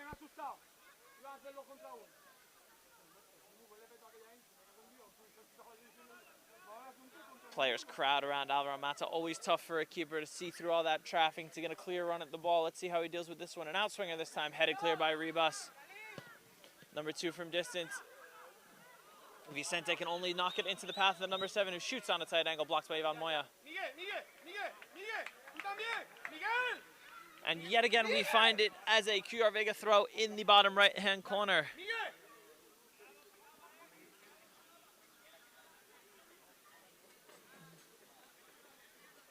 F: Players crowd around Alvaro Mata. Always tough for a keeper to see through all that traffic to get a clear run at the ball. Let's see how he deals with this one. An outswinger this time, headed clear by Ribas. Number 2 from distance. Vicente can only knock it into the path of the number 7, who shoots on a tight angle, blocked by Ivan Moya. And yet again, we find it as a CULLAR VEGA throw in the bottom right-hand corner.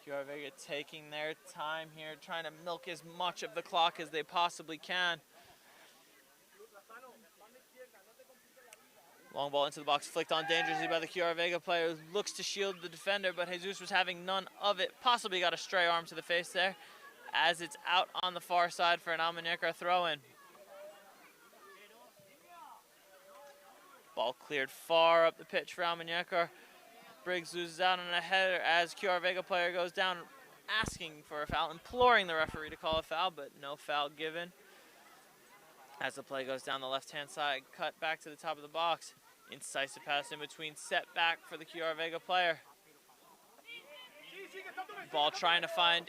F: CULLAR VEGA taking their time here, trying to milk as much of the clock as they possibly can. Long ball into the box, flicked on dangerously by the CULLAR VEGA player, who looks to shield the defender, but Jesus was having none of it. Possibly got a stray arm to the face there, as it's out on the far side for an ALMUNECR throw-in. Ball cleared far up the pitch for ALMUNECR. Briggs loses out on a header as CULLAR VEGA player goes down, asking for a foul, imploring the referee to call a foul, but no foul given. As the play goes down the left-hand side, cut back to the top of the box. Incisive pass in between, set back for the CULLAR VEGA player. Ball trying to find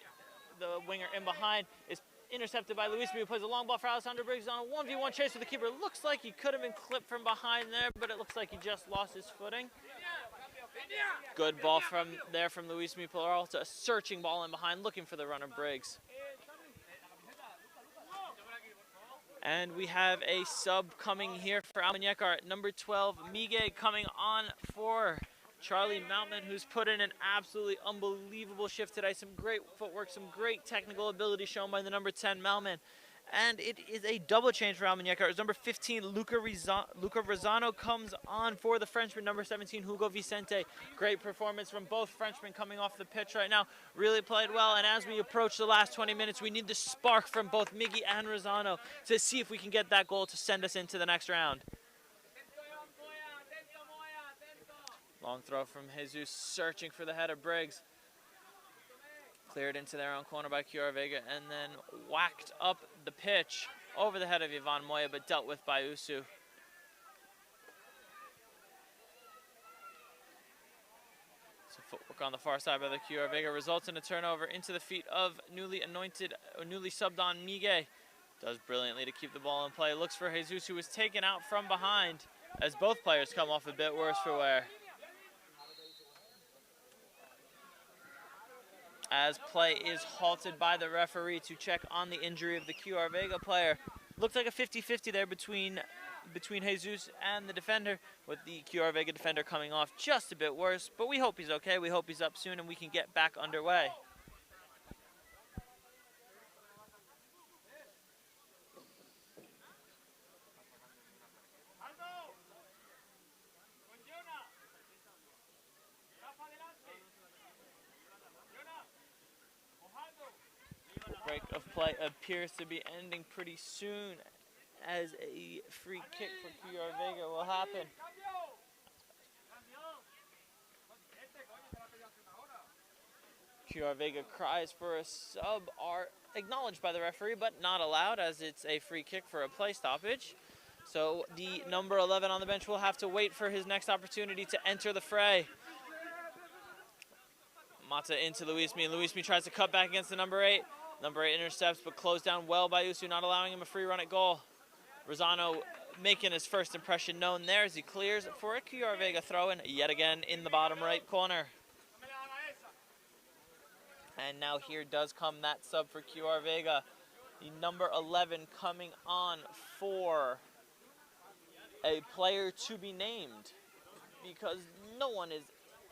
F: the winger in behind is intercepted by Luis, who plays a long ball for Alessandro Briggs on a 1v1 chase with the keeper. Looks like he could have been clipped from behind there, but it looks like he just lost his footing. Good ball from Luis Peralta, a searching ball in behind, looking for the runner Briggs. And we have a sub coming here for ALMUNECR at number 12, Miguel, coming on for Charlie Moutman, who's put in an absolutely unbelievable shift today. Some great footwork, some great technical ability shown by the number 10, Moutman. And it is a double change for ALMUNECR. It's number 15, Luca Rosano comes on for the Frenchman, number 17, Hugo Vicente. Great performance from both Frenchmen coming off the pitch right now. Really played well, and as we approach the last 20 minutes, we need the spark from both Miggy and Rosano to see if we can get that goal to send us into the next round. Long throw from Jesus, searching for the header, Briggs. Cleared into their own corner by CULLAR VEGA and then whacked up the pitch over the head of Ivan Moya, but dealt with by Usu. So footwork on the far side by the CULLAR VEGA results in a turnover into the feet of newly subbed on Miguel. Does brilliantly to keep the ball in play. Looks for Jesus, who was taken out from behind as both players come off a bit worse for wear. As play is halted by the referee to check on the injury of the CULLAR VEGA player. Looks like a 50-50 there between Jesus and the defender, with the CULLAR VEGA defender coming off just a bit worse, but we hope he's okay. We hope he's up soon and we can get back underway. Break of play appears to be ending pretty soon as a free kick for CULLAR VEGA will happen. CULLAR VEGA cries for a sub are acknowledged by the referee but not allowed, as it's a free kick for a play stoppage. So the number 11 on the bench will have to wait for his next opportunity to enter the fray. Mata into Luismi, and Luismi tries to cut back against the number 8. Number 8 intercepts, but closed down well by Usu, not allowing him a free run at goal. Rosano making his first impression known there as he clears for a CULLAR VEGA throw-in, yet again in the bottom right corner. And now here does come that sub for CULLAR VEGA. The number 11 coming on for a player to be named, because no one is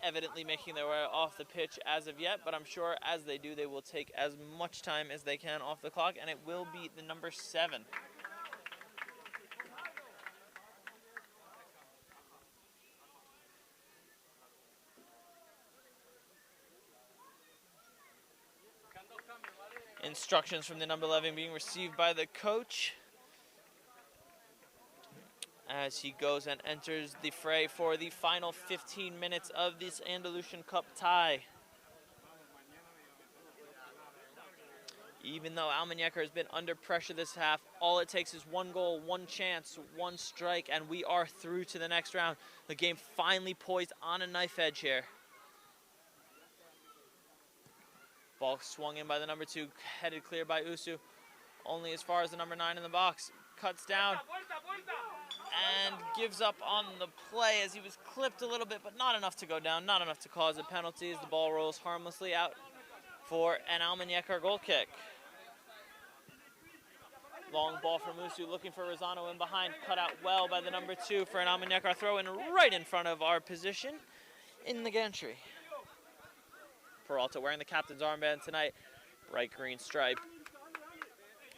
F: evidently making their way off the pitch as of yet, but I'm sure as they do, they will take as much time as they can off the clock, and it will be the number 7. Instructions from the number 11 being received by the coach as he goes and enters the fray for the final 15 minutes of this Andalusian Cup tie. Even though ALMUNECR has been under pressure this half, all it takes is one goal, one chance, one strike, and we are through to the next round. The game finally poised on a knife edge here. Ball swung in by the number 2, headed clear by Usu, only as far as the number 9 in the box. Cuts down and gives up on the play as he was clipped a little bit, but not enough to go down, not enough to cause a penalty as the ball rolls harmlessly out for an ALMUNECR goal kick. Long ball from Usu, looking for Rosano in behind, cut out well by the number 2 for an ALMUNECR throw-in right in front of our position in the gantry. Peralta wearing the captain's armband tonight, bright green stripe,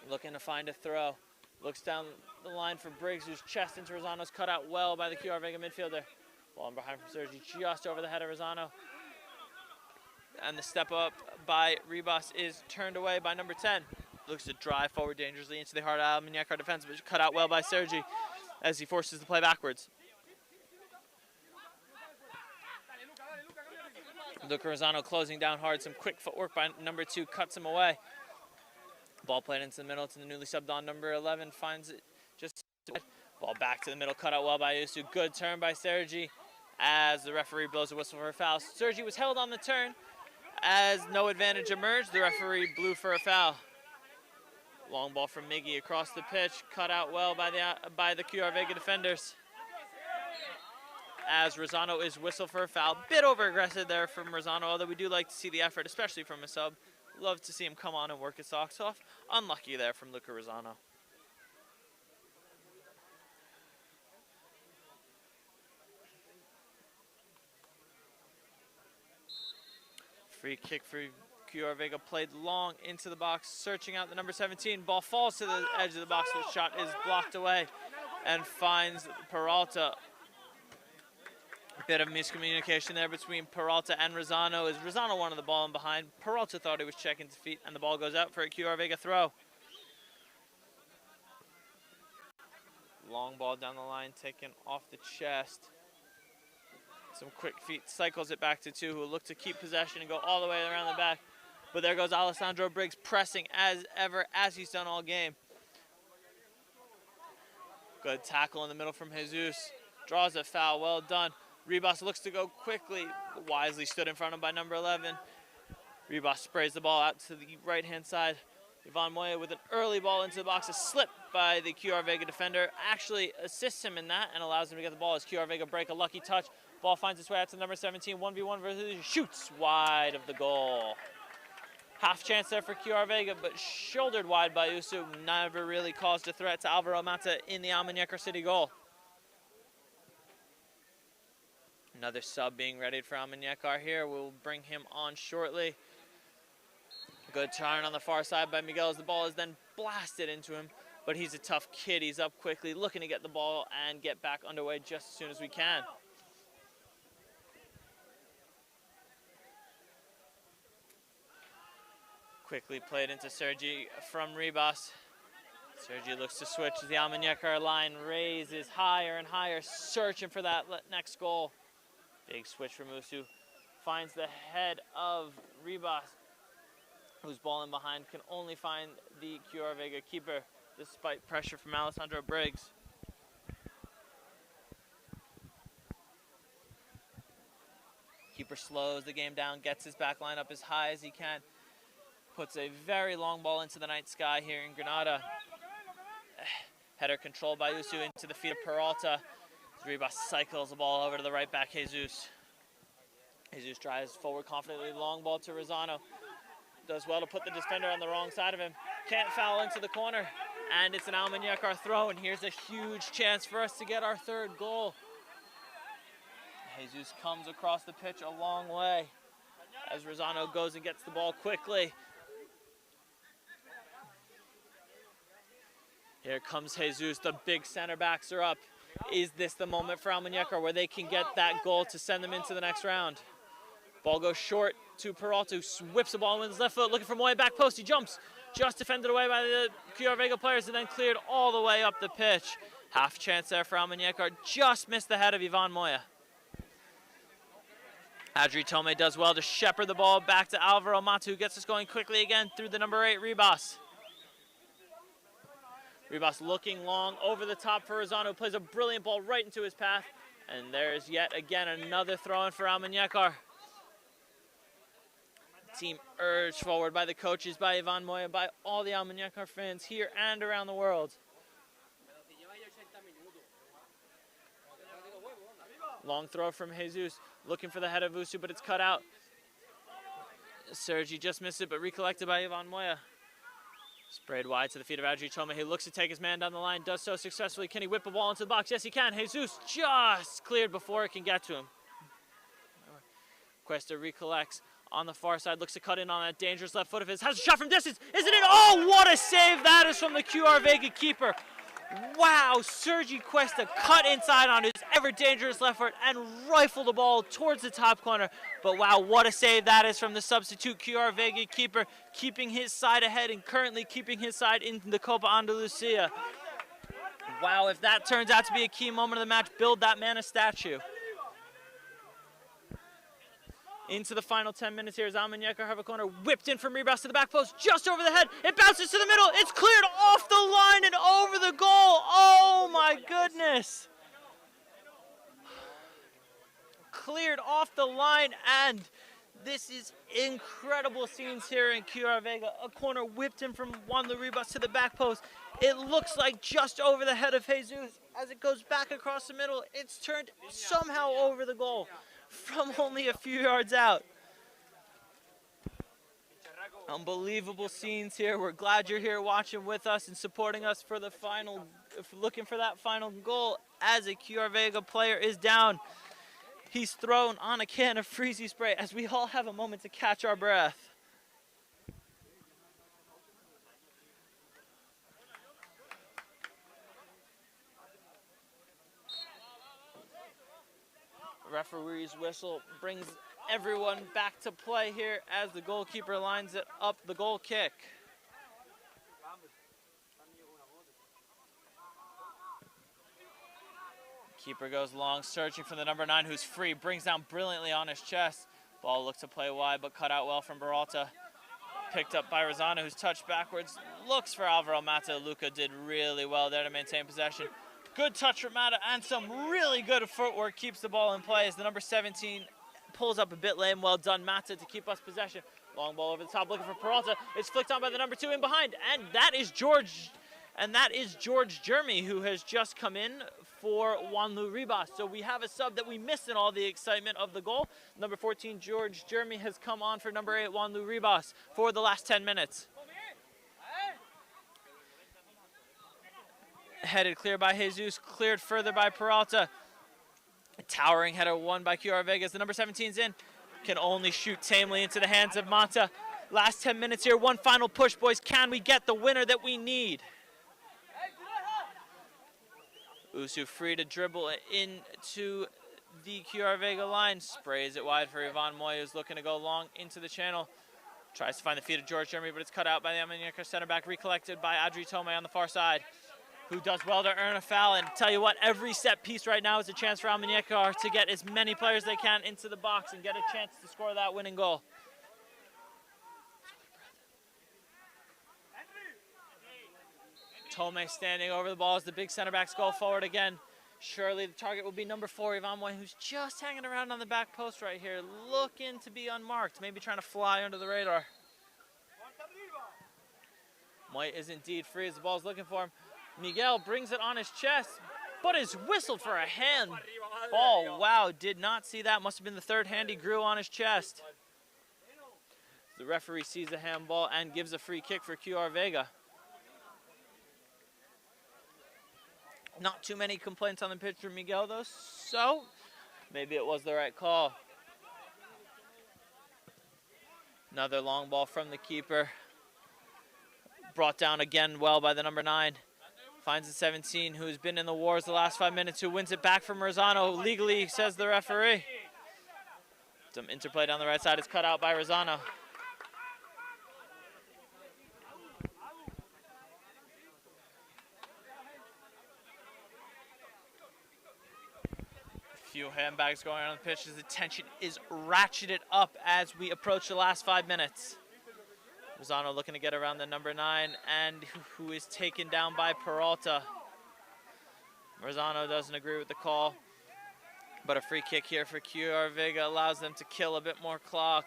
F: looking to find a throw. Looks down the line for Briggs, whose chest into Rosano's cut out well by the QR Vega midfielder. Ball in behind from Sergi, just over the head of Rosano. And the step up by Ribas is turned away by number 10. Looks to drive forward dangerously into the hard ALMUNECR defense, but cut out well by Sergi as he forces the play backwards. Luca Rosano closing down hard. Some quick footwork by number 2 cuts him away. Ball played into the middle to the newly subbed on number 11. Finds it just. Ball back to the middle, cut out well by Yusu. Good turn by Sergi as the referee blows a whistle for a foul. Sergi was held on the turn. As no advantage emerged, the referee blew for a foul. Long ball from Miggy across the pitch, cut out well by the QR Vega defenders. As Rosano is whistled for a foul. Bit over-aggressive there from Rosano, although we do like to see the effort, especially from a sub. Love to see him come on and work his socks off. Unlucky there from Luca Rosano. Free kick for QR Vega, played long into the box, searching out the number 17. Ball falls to the edge of the box, but shot is blocked away and finds Peralta. Bit of miscommunication there between Peralta and Rosano as Rosano wanted the ball in behind. Peralta thought he was checking his feet, and the ball goes out for a QR Vega throw. Long ball down the line, taken off the chest. Some quick feet, cycles it back to 2, who look to keep possession and go all the way around the back. But there goes Alessandro Briggs, pressing as ever, as he's done all game. Good tackle in the middle from Jesus. Draws a foul, well done. Ribas looks to go quickly, wisely stood in front of him by number 11. Ribas sprays the ball out to the right-hand side. Ivan Moya with an early ball into the box, a slip by the QR Vega defender, actually assists him in that and allows him to get the ball as QR Vega break a lucky touch. Ball finds its way out to number 17, 1v1 versus shoots wide of the goal. Half chance there for QR Vega, but shouldered wide by Usu, never really caused a threat to Alvaro Mata in the Almuñecar City goal. Another sub being readied for Almuñecar here. We'll bring him on shortly. Good turn on the far side by Miguel as the ball is then blasted into him. But he's a tough kid. He's up quickly, looking to get the ball and get back underway just as soon as we can. Quickly played into Sergi from Ribas. Sergi looks to switch as the Almuñecar line raises higher and higher, searching for that next goal. Big switch from Usu. Finds the head of Ribas, whose ball in behind can only find the QR Vega keeper, despite pressure from Alessandro Briggs. Keeper slows the game down, gets his back line up as high as he can. Puts a very long ball into the night sky here in Granada. Header controlled by Usu into the feet of Peralta. Ribas cycles the ball over to the right back, Jesus. Jesus drives forward confidently, long ball to Rosano. Does well to put the defender on the wrong side of him. Can't foul into the corner. And it's an Almuñecar throw, and here's a huge chance for us to get our third goal. Jesus comes across the pitch a long way as Rosano goes and gets the ball quickly. Here comes Jesus, the big center backs are up. Is this the moment for Almuñecar where they can get that goal to send them into the next round? Ball goes short to Peralta, who whips the ball with his left foot, looking for Moya back post. He jumps, just defended away by the QR Vega players, and then cleared all the way up the pitch. Half chance there for Almuñecar, just missed the head of Ivan Moya. Adri Tome does well to shepherd the ball back to Alvaro Mata, who gets us going quickly again through the number 8, Ribas. Ribas looking long over the top for Rosano, plays a brilliant ball right into his path. And there's yet again another throw-in for Almuñecar. Team urged forward by the coaches, by Ivan Moya, by all the Almuñecar fans here and around the world. Long throw from Jesus, looking for the head of Usu, but it's cut out. Sergi just missed it, but recollected by Ivan Moya. Sprayed wide to the feet of Adri Tome. He looks to take his man down the line, does so successfully. Can he whip a ball into the box? Yes, he can. Jesus just cleared before it can get to him. Cuesta recollects on the far side, looks to cut in on that dangerous left foot of his. Has a shot from distance. Isn't it? Oh, what a save that is from the QR Vega keeper. Wow, Sergi Cuesta cut inside on his ever-dangerous left foot and rifled the ball towards the top corner. But wow, what a save that is from the substitute CULLAR VEGA keeper, keeping his side ahead and currently keeping his side in the Copa Andalucia. Wow, if that turns out to be a key moment of the match, build that man a statue. Into the final 10 minutes here as Almuñecar have a corner, whipped in from Ribas to the back post, just over the head. It bounces to the middle. It's cleared off the line and over the goal. Oh my goodness. Cleared off the line, and this is incredible scenes here in CULLAR VEGA. A corner whipped in from Juan Ribas to the back post. It looks like just over the head of Jesus. As it goes back across the middle, it's turned somehow over the goal from only a few yards out. Unbelievable scenes here. We're glad you're here watching with us and supporting us for the final, looking for that final goal as a CULLAR VEGA player is down. He's thrown on a can of Freezy spray as we all have a moment to catch our breath. Referee's whistle brings everyone back to play here as the goalkeeper lines it up, the goal kick. Keeper goes long, searching for the number 9 who's free, brings down brilliantly on his chest. Ball looked to play wide, but cut out well from Peralta. Picked up by Rosano, who's touched backwards, looks for Alvaro Mata. Luca did really well there to maintain possession. Good touch from Mata and some really good footwork keeps the ball in play as the number 17 pulls up a bit lame. Well done, Mata, to keep us possession. Long ball over the top looking for Peralta. It's flicked on by the number 2 in behind, and that is George Jeremy, who has just come in for Juanlu Ribas. So we have a sub that we missed in all the excitement of the goal. Number 14, George Jeremy, has come on for number 8, Juanlu Ribas, for the last 10 minutes. Headed clear by Jesus, cleared further by Peralta. A towering header won by CULLAR VEGA. The number 17's in, can only shoot tamely into the hands of Mata. Last 10 minutes here, one final push, boys. Can we get the winner that we need? Usu free to dribble into the CULLAR VEGA line. Sprays it wide for Ivan Moy, who's looking to go long into the channel. Tries to find the feet of George Jeremy, but it's cut out by the ALMUNECR center back, recollected by Adri Tome on the far side, who does well to earn a foul. And tell you what, every set piece right now is a chance for ALMUNECR to get as many players as they can into the box and get a chance to score that winning goal. Tome standing over the ball as the big center backs go forward again. Surely the target will be number 4, Ivan Moy, who's just hanging around on the back post right here, looking to be unmarked, maybe trying to fly under the radar. Moy is indeed free as the ball's looking for him. Miguel brings it on his chest, but is whistled for a hand ball. Wow, did not see that. Must have been the third hand he grew on his chest. The referee sees the handball and gives a free kick for CULLAR VEGA. Not too many complaints on the pitch from Miguel, though, so maybe it was the right call. Another long ball from the keeper. Brought down again well by the number 9. Finds the 17, who's been in the wars the last 5 minutes, who wins it back from Rosano. Legally, says the referee. Some interplay down the right side is cut out by Rosano. Few handbags going on the pitch as the tension is ratcheted up as we approach the last 5 minutes. Rosano looking to get around the number 9 and who is taken down by Peralta. Rosano doesn't agree with the call, but a free kick here for CULLAR VEGA allows them to kill a bit more clock.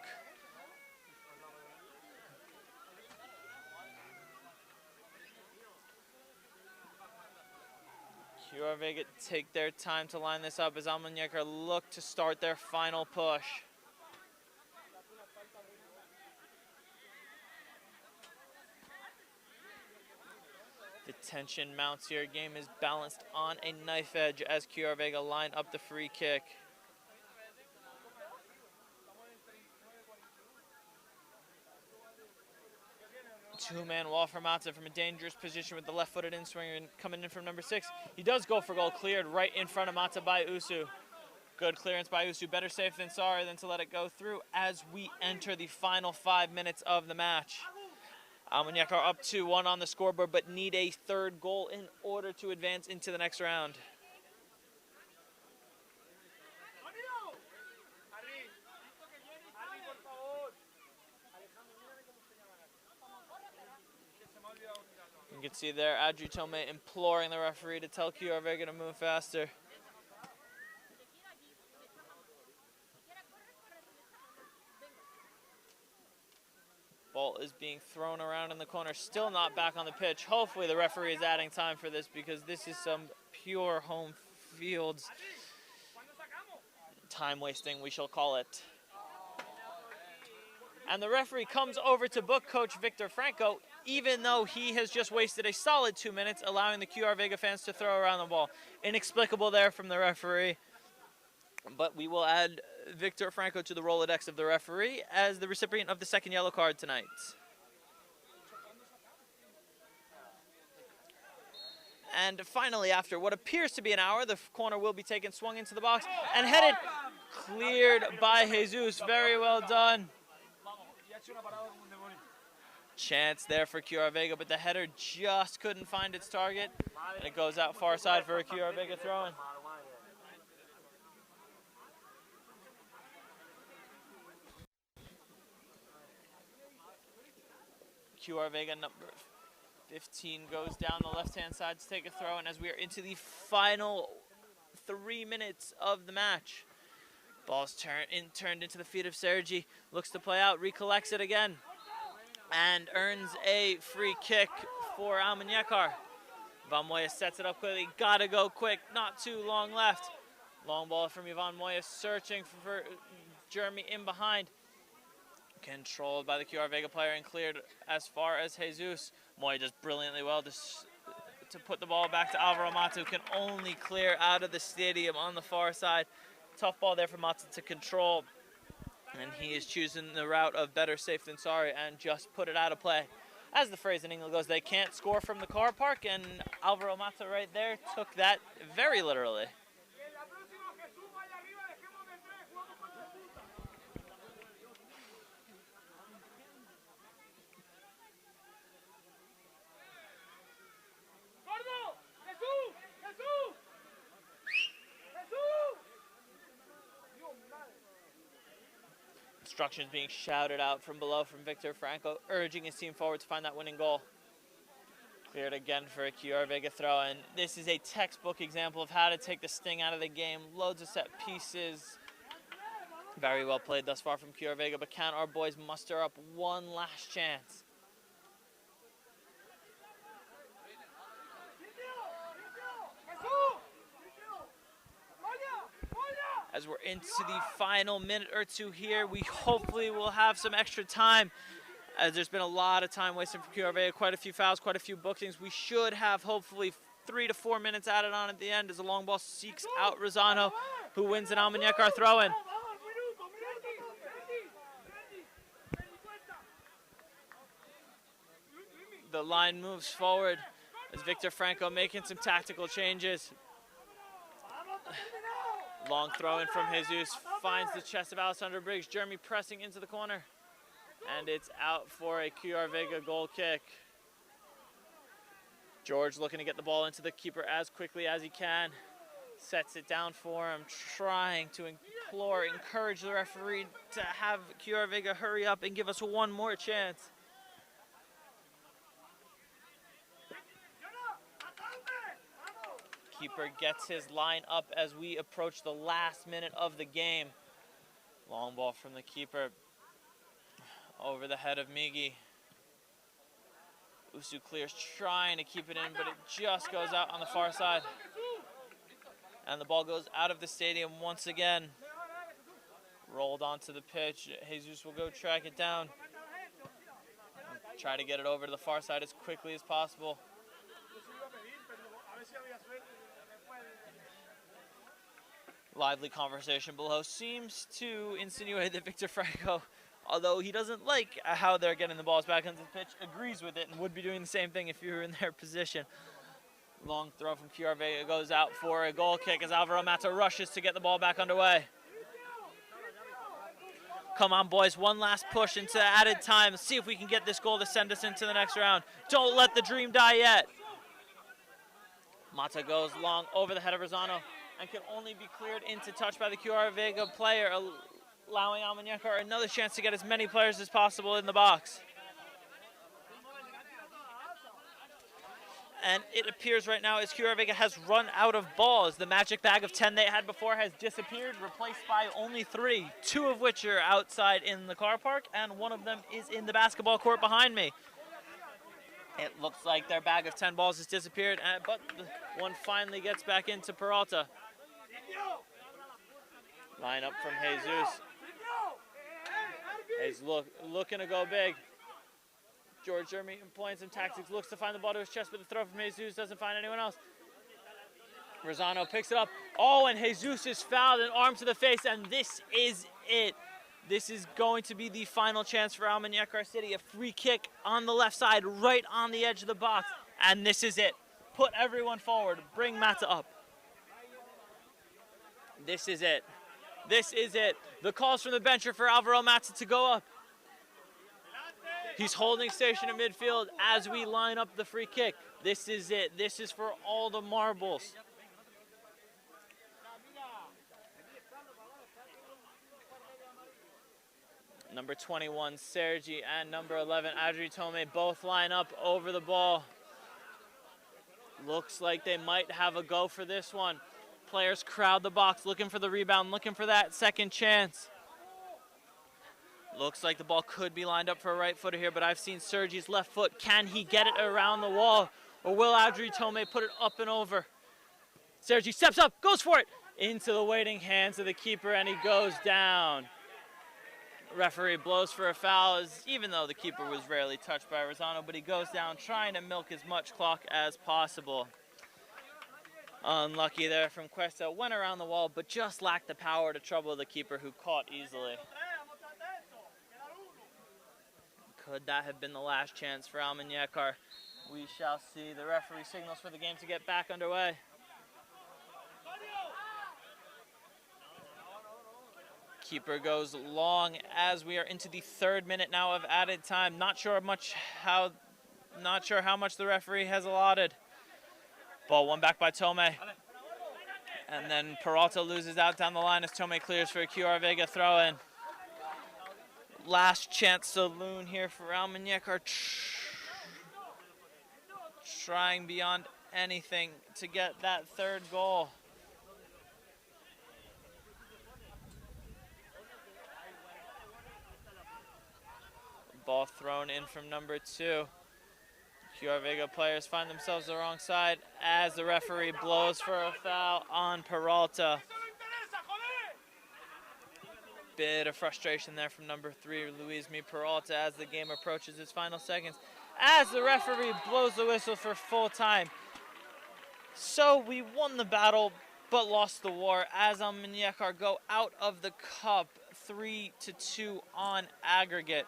F: CULLAR VEGA take their time to line this up as ALMUNECR look to start their final push. The tension mounts here. Game is balanced on a knife edge as CULLAR VEGA line up the free kick. Two-man wall for Mata from a dangerous position with the left-footed in-swinger and coming in from number 6. He does go for goal, cleared right in front of Mata by Usu. Good clearance by Usu, better safe than sorry than to let it go through as we enter the final 5 minutes of the match. Almuñecar up 2-1 on the scoreboard, but need a third goal in order to advance into the next round. You can see there, Adri Tome imploring the referee to tell CULLAR VEGA to move faster. Ball is being thrown around in the corner, still not back on the pitch. Hopefully the referee is adding time for this because this is some pure home fields time wasting, we shall call it. And the referee comes over to book coach Victor Franco, even though he has just wasted a solid 2 minutes, allowing the CULLAR VEGA fans to throw around the ball. Inexplicable there from the referee. But we will add Victor Franco to the Rolodex of the referee as the recipient of the second yellow card tonight. And finally, after what appears to be an hour, the corner will be taken, swung into the box, and headed, cleared by Jesus. Very well done. Chance there for CULLAR VEGA, but the header just couldn't find its target, and it goes out far side for a CULLAR VEGA throw-in. CULLAR VEGA number 15 goes down the left-hand side to take a throw, and as we are into the final 3 minutes of the match, ball's turned into the feet of Sergi, looks to play out, recollects it again, and earns a free kick for Almuñecar. Ivan Moya sets it up quickly, gotta go quick, not too long left. Long ball from Ivan Moya, searching for Jeremy in behind. Controlled by the CULLAR VEGA player and cleared as far as Jesus. Moya does brilliantly well to put the ball back to Alvaro Mata, who can only clear out of the stadium on the far side. Tough ball there for Mata to control, and he is choosing the route of better safe than sorry and just put it out of play. As the phrase in England goes, they can't score from the car park, and Alvaro Mata right there took that very literally. Instructions being shouted out from below from Victor Franco, urging his team forward to find that winning goal. Cleared again for a CULLAR VEGA throw, and this is a textbook example of how to take the sting out of the game. Loads of set pieces. Very well played thus far from CULLAR VEGA, but can our boys muster up one last chance? As we're into the final minute or two here, we hopefully will have some extra time, as there's been a lot of time wasted for CULLAR VEGA, quite a few fouls, quite a few bookings. We should have hopefully 3 to 4 minutes added on at the end as the long ball seeks out Rosano, who wins an Almuñecar throw-in. The line moves forward as Victor Franco making some tactical changes. Long throw in from Jesus, finds the chest of Alessandro Briggs. Jeremy pressing into the corner, and it's out for a CULLAR VEGA goal kick. George looking to get the ball into the keeper as quickly as he can. Sets it down for him, trying to encourage the referee to have CULLAR VEGA hurry up and give us one more chance. Keeper gets his line up as we approach the last minute of the game. Long ball from the keeper over the head of Migi. Usu clears, trying to keep it in, but it just goes out on the far side. And the ball goes out of the stadium once again. Rolled onto the pitch. Jesus will go track it down. Try to get it over to the far side as quickly as possible. Lively conversation below seems to insinuate that Victor Franco although he doesn't like how they're getting the balls back onto the pitch, agrees with it and would be doing the same thing if you were in their position. Long throw from CULLAR VEGA goes out for a goal kick as Alvaro Mata rushes to get the ball back underway. Come on, boys, one last push into added time. Let's see if we can get this goal to send us into the next round. Don't let the dream die yet. Mata goes long over the head of Rosano and can only be cleared into touch by the CULLAR VEGA player, allowing Almuñecar another chance to get as many players as possible in the box. And it appears right now as CULLAR VEGA has run out of balls. The magic bag of 10 they had before has disappeared, replaced by only 3, 2 of which are outside in the car park, and one of them is in the basketball court behind me. It looks like their bag of 10 balls has disappeared, but one finally gets back into Peralta. Line up from Jesus. He's looking to go big. George Jeremy employing some tactics, looks to find the ball to his chest, but the throw from Jesus doesn't find anyone else. Rosano picks it up. Oh, and Jesus is fouled, an arm to the face, and this is it. This is going to be the final chance for Almuñecar City. A free kick on the left side, right on the edge of the box, and this is it. Put everyone forward. Bring Mata up. This is it. This is it. The calls from the bench are for Alvaro Mata to go up. He's holding station at midfield as we line up the free kick. This is it. This is for all the marbles. Number 21, Sergi, and number 11, Adri Tome, both line up over the ball. Looks like they might have a go for this one. Players crowd the box, looking for the rebound, looking for that second chance. Looks like the ball could be lined up for a right footer here, but I've seen Sergi's left foot. Can he get it around the wall? Or will Adri Tome put it up and over? Sergi steps up, goes for it. Into the waiting hands of the keeper, and he goes down. Referee blows for a foul, even though the keeper was rarely touched by Rosano, but he goes down trying to milk as much clock as possible. Unlucky there from Cuesta. Went around the wall, but just lacked the power to trouble the keeper, who caught easily. Could that have been the last chance for Almuñecar? We shall see. The referee signals for the game to get back underway. Keeper goes long as we are into the 3rd minute now of added time. Not sure how much the referee has allotted. Ball won back by Tome. And then Peralta loses out down the line as Tome clears for a CULLAR VEGA throw-in. Last chance saloon here for Almuñecar. Trying beyond anything to get that 3rd goal. Ball thrown in from number 2. CULLAR VEGA players find themselves the wrong side as the referee blows for a foul on Peralta. Bit of frustration there from number 3, Luismi Peralta, as the game approaches its final seconds. As the referee blows the whistle for full time. So we won the battle, but lost the war as Almuñecar go out of the cup 3-2 on aggregate.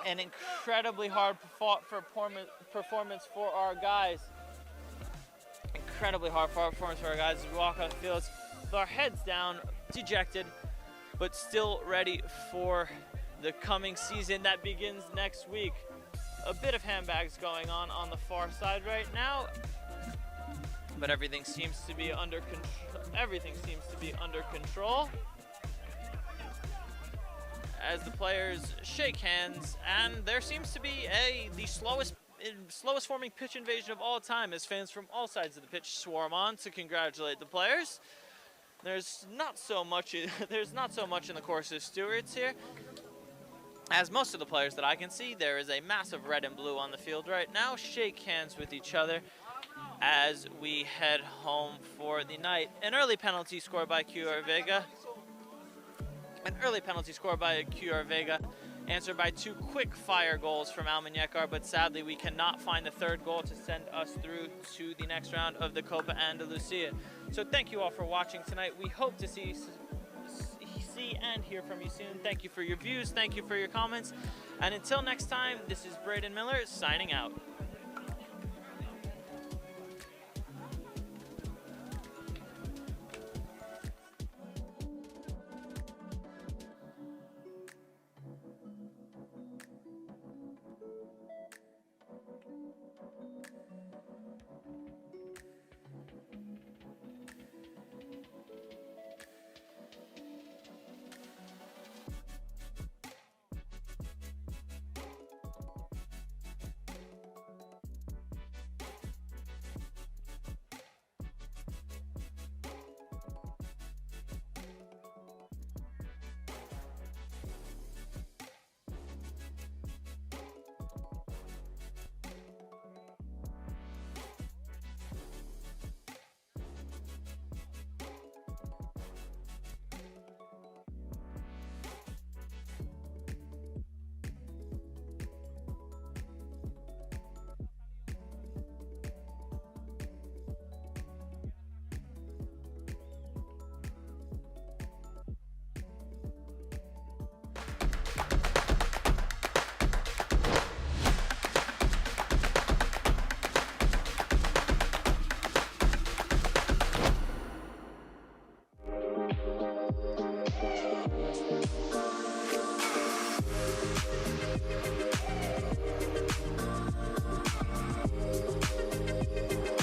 F: An incredibly hard fought performance for our guys. Incredibly hard fought performance for our guys as we walk on the fields with our heads down, dejected, but still ready for the coming season that begins next week. A bit of handbags going on the far side right now, but everything seems to be under control. As the players shake hands, and there seems to be the slowest forming pitch invasion of all time as fans from all sides of the pitch swarm on to congratulate the players. There's not so much in the course of stewards here. As most of the players that I can see, there is a massive red and blue on the field right now. Shake hands with each other as we head home for the night. An early penalty scored by CULLAR VEGA. Answered by 2 quick fire goals from Almuñecar, but sadly we cannot find the 3rd goal to send us through to the next round of the Copa Andalucia. So thank you all for watching tonight. We hope to see and and hear from you soon. Thank you for your views. Thank you for your comments. And until next time, this is Braden Miller signing out.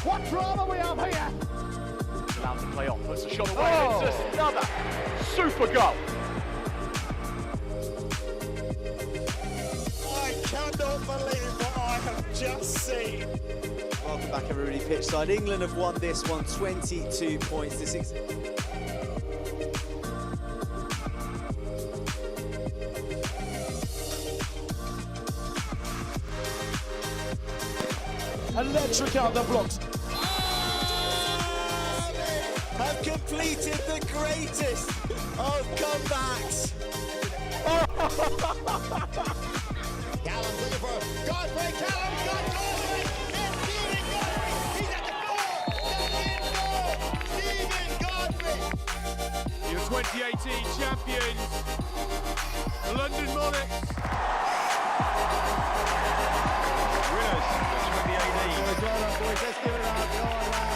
A: What drama we have here!
B: Allowed to play on, puts a shot away, and it's just another super goal.
C: I cannot believe what I have just seen.
D: Welcome back, everybody. Pitchside. England have won this one 22 points to 6.
A: Electric out the blocks.
D: Have completed the greatest of comebacks.
C: Callum looking for Godfrey. Callum got Godfrey. It's Stephen Godfrey. He's at the goal. Stephen Godfrey.
E: Your 2018 champions, the London Monarchs.
A: Winners, the 2018. Well done, boys. Let's give it up. Go on, lads.